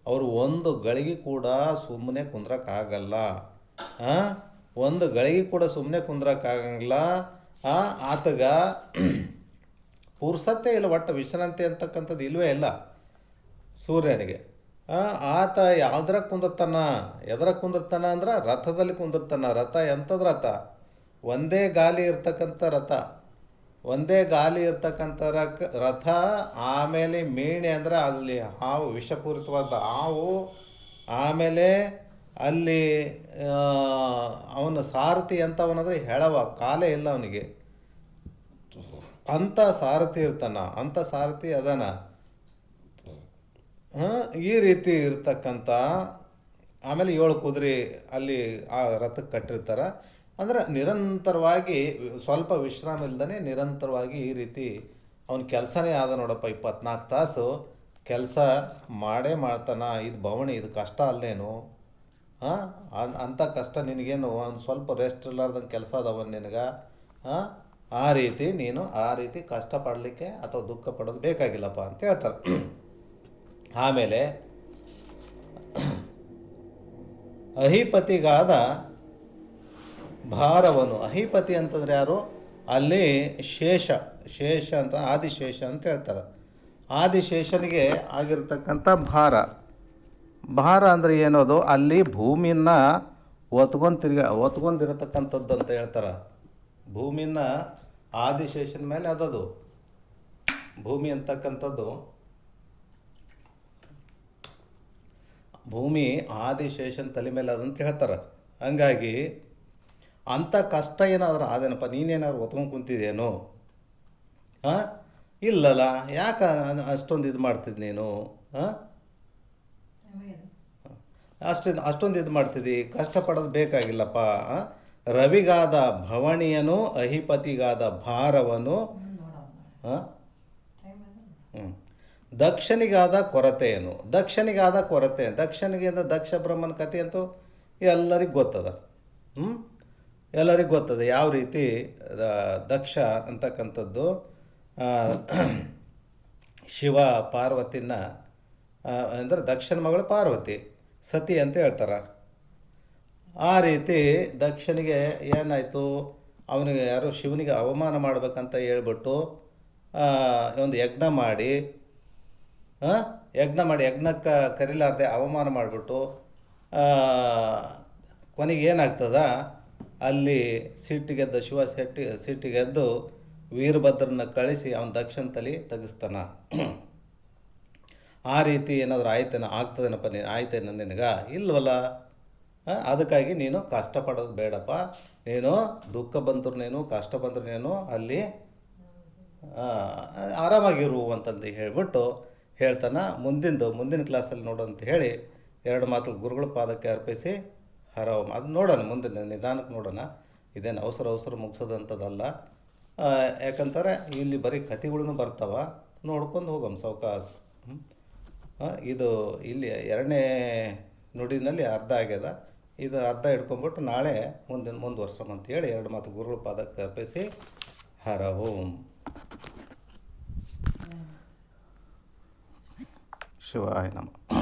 Speaker 1: ಅವರು ಒಂದು ಗಳಿಗೆ ಕೂಡ ಸುಮ್ಮನೆ ಕುಂದ್ರಕ್ಕಾಗಲ್ಲ. ಒಂದು ಗಳಿಗೆ ಕೂಡ ಸುಮ್ಮನೆ ಕುಂದ್ರಕ್ಕಾಗಂಗಿಲ್ಲ. ಆತಗ ಪುರ್ಸತ್ತೆ ಇಲ್ಲ, ಒಟ್ಟು ವಿಶ್ರಾಂತಿ ಅಂತಕ್ಕಂಥದ್ದು ಇಲ್ಲವೇ ಇಲ್ಲ ಸೂರ್ಯನಿಗೆ. ಆತ ಎದ್ರಾಗ ಕುಂದಿರ್ತಾನ ಅಂದ್ರೆ ರಥದಲ್ಲಿ ಕುಂದಿರ್ತಾನ. ರಥ ಎಂಥದ್ದು ರಥ? ಒಂದೇ ಗಾಲಿ ಇರ್ತಕ್ಕಂಥ ರಥ. ಆಮೇಲೆ ಮೇಣೆ ಅಂದ್ರೆ ಅಲ್ಲಿ ಹಾವು, ವಿಷಪೂರಿತವಾದ ಹಾವು. ಆಮೇಲೆ ಅಲ್ಲಿ ಅವನ ಸಾರಥಿ ಎಂಥವನಂದ್ರೆ ಹೆಳವ, ಕಾಲೇ ಇಲ್ಲ ಅವನಿಗೆ. ಅಂಥ ಸಾರಥಿ ಇರ್ತಾನ, ಅಂಥ ಸಾರಥಿ ಅದಾನ. ಈ ರೀತಿ ಇರ್ತಕ್ಕಂಥ, ಆಮೇಲೆ 7 ಕುದುರೆ ಅಲ್ಲಿ ಆ ರಥಕ್ಕೆ ಕಟ್ಟಿರ್ತಾರೆ. ಅಂದ್ರೆ ನಿರಂತರವಾಗಿ ಸ್ವಲ್ಪ ವಿಶ್ರಾಮ ಇಲ್ದೇ ನಿರಂತರವಾಗಿ ಈ ರೀತಿ ಅವನ ಕೆಲಸನೇ ಆದ ನೋಡಪ್ಪ. 24 ತಾಸು ಕೆಲಸ ಮಾಡ್ತಾನ. ಇದು ಭವಣಿ, ಇದು ಕಷ್ಟ ಅಲ್ಲೇನು? ಅಂಥ ಕಷ್ಟ ನಿನಗೇನು? ಒಂದು ಸ್ವಲ್ಪ ರೆಸ್ಟ್ ಇರ್ಲಾರ್ದಂಗೆ ಕೆಲಸ ಅದಾವ ನಿನಗೆ. ಆ ರೀತಿ ಕಷ್ಟಪಡಲಿಕ್ಕೆ ಅಥವಾ ದುಃಖ ಪಡೋದು ಬೇಕಾಗಿಲ್ಲಪ್ಪ ಅಂತ ಹೇಳ್ತಾರೆ. ಆಮೇಲೆ ಅಹಿಪತಿಗಾದ ಭಾರವನು. ಅಹಿಪತಿ ಅಂತಂದರೆ ಯಾರು? ಅಲ್ಲಿ ಶೇಷ ಅಂತ, ಆದಿಶೇಷ ಅಂತ ಹೇಳ್ತಾರೆ. ಆದಿಶೇಷನಿಗೆ ಆಗಿರ್ತಕ್ಕಂಥ ಭಾರ ಅಂದರೆ ಏನದು? ಅಲ್ಲಿ ಭೂಮಿಯನ್ನು ಒತ್ಕೊಂಡಿರತಕ್ಕಂಥದ್ದು ಅಂತ ಹೇಳ್ತಾರೆ. ಭೂಮಿನ ಆದಿಶೇಷನ ಮೇಲೆ ಅದದು. ಭೂಮಿ ಅಂತಕ್ಕಂಥದ್ದು, ಭೂಮಿ ಆದಿಶೇಷನ ತಲೆ ಮೇಲೆ ಅದಂತ ಹೇಳ್ತಾರೆ. ಹಂಗಾಗಿ ಅಂಥ ಕಷ್ಟ ಏನಾದರೂ ಆದೇನಪ್ಪ, ನೀನೇನಾದ್ರು ಒತ್ಕೊಂಡು ಕುಂತಿದ್ದೇನು? ಇಲ್ಲಲ್ಲ, ಯಾಕೆ ಅಷ್ಟೊಂದು ಇದು ಮಾಡ್ತಿದ್ದು ನೀನು? ಅಷ್ಟೊಂದು ಇದು ಮಾಡ್ತಿದ್ದಿ, ಕಷ್ಟಪಡೋದು ಬೇಕಾಗಿಲ್ಲಪ್ಪ. ರವಿಗಾದ ಭವಣಿಯನು ಅಹಿಪತಿಗಾದ ಭಾರವನು. ದಕ್ಷನಿಗಾದ ಕೊರತೆಯನು. ದಕ್ಷನಿಗೆ ದಕ್ಷ ಬ್ರಹ್ಮನ ಕಥೆ ಅಂತೂ ಎಲ್ಲರಿಗೂ ಗೊತ್ತದ. ಯಾವ ರೀತಿ ದಕ್ಷ ಅಂತಕ್ಕಂಥದ್ದು ಶಿವ ಪಾರ್ವತಿನ ಅಂದರೆ ದಕ್ಷನ ಮಗಳು ಪಾರ್ವತಿ ಸತಿ ಅಂತ ಹೇಳ್ತಾರೆ. ಆ ರೀತಿ ದಕ್ಷನಿಗೆ ಏನಾಯಿತು, ಅವನಿಗೆ ಯಾರು ಶಿವನಿಗೆ ಅವಮಾನ ಮಾಡಬೇಕಂತ ಹೇಳ್ಬಿಟ್ಟು ಒಂದು ಯಜ್ಞ ಮಾಡಿ ಯಜ್ಞಕ್ಕೆ ಕರಿಲಾರ್ದೆ ಅವಮಾನ ಮಾಡಿಬಿಟ್ಟು ಕೊನೆಗೆ ಏನಾಗ್ತದ, ಅಲ್ಲಿ ಸಿಟ್ಟಿಗೆದ್ದು ಶಿವ ಸಿಟ್ಟಿಗೆದ್ದು ವೀರಭದ್ರನ ಕಳಿಸಿ ಅವನ ದಕ್ಷನ ತಲೆ ತೆಗಿಸ್ತಾನ. ಆ ರೀತಿ ಏನಾದರೂ ಆಗ್ತದೇನಪ್ಪ ಆಯ್ತೇನ ನಿನಗೆ? ಇಲ್ವಲ್ಲ. ಅದಕ್ಕಾಗಿ ನೀನು ಕಷ್ಟಪಡೋದು ಬೇಡಪ್ಪ. ನೀನು ದುಃಖ ಬಂದ್ರೂ ಕಷ್ಟ ಬಂದ್ರೂ ಅಲ್ಲಿ ಆರಾಮಾಗಿರು ಅಂತಂದು ಹೇಳಿಬಿಟ್ಟು ಹೇಳ್ತಾನೆ. ಮುಂದಿನ ಕ್ಲಾಸಲ್ಲಿ ನೋಡು ಅಂತ ಹೇಳಿ 2 ಮಾತು ಗುರುಗಳ ಪಾದಕ್ಕೆ ಅರ್ಪಿಸಿ ಹರವಮ್ಮ. ಅದು ನೋಡೋಣ, ಮುಂದಿನ ನಿಧಾನಕ್ಕೆ ನೋಡೋಣ. ಇದೇನು ಅವಸರ ಮುಗಿಸೋದಂಥದ್ದಲ್ಲ. ಯಾಕಂತಾರೆ ಇಲ್ಲಿ ಬರೀ ಕಥೆಗಳೂ ಬರ್ತಾವ, ನೋಡ್ಕೊಂಡು ಹೋಗಮ್ಮ ಸಾವಕಾಶ. ಇದು ಇಲ್ಲಿ 2ನೇ ನುಡಿನಲ್ಲಿ ಅರ್ಧ ಆಗ್ಯದ. ಇದು ಅರ್ಧ ಹಿಡ್ಕೊಂಬಿಟ್ಟು ನಾಳೆ ಮುಂದುವರ್ಸೋಣ ಅಂತೇಳಿ 2 ಮಾತು ಗುರುಗಳ ಪಾದಕ್ಕೆ ಅರ್ಪಿಸಿ ಹರ ಓಂ ಶಿವಾಯ ನಮಃ.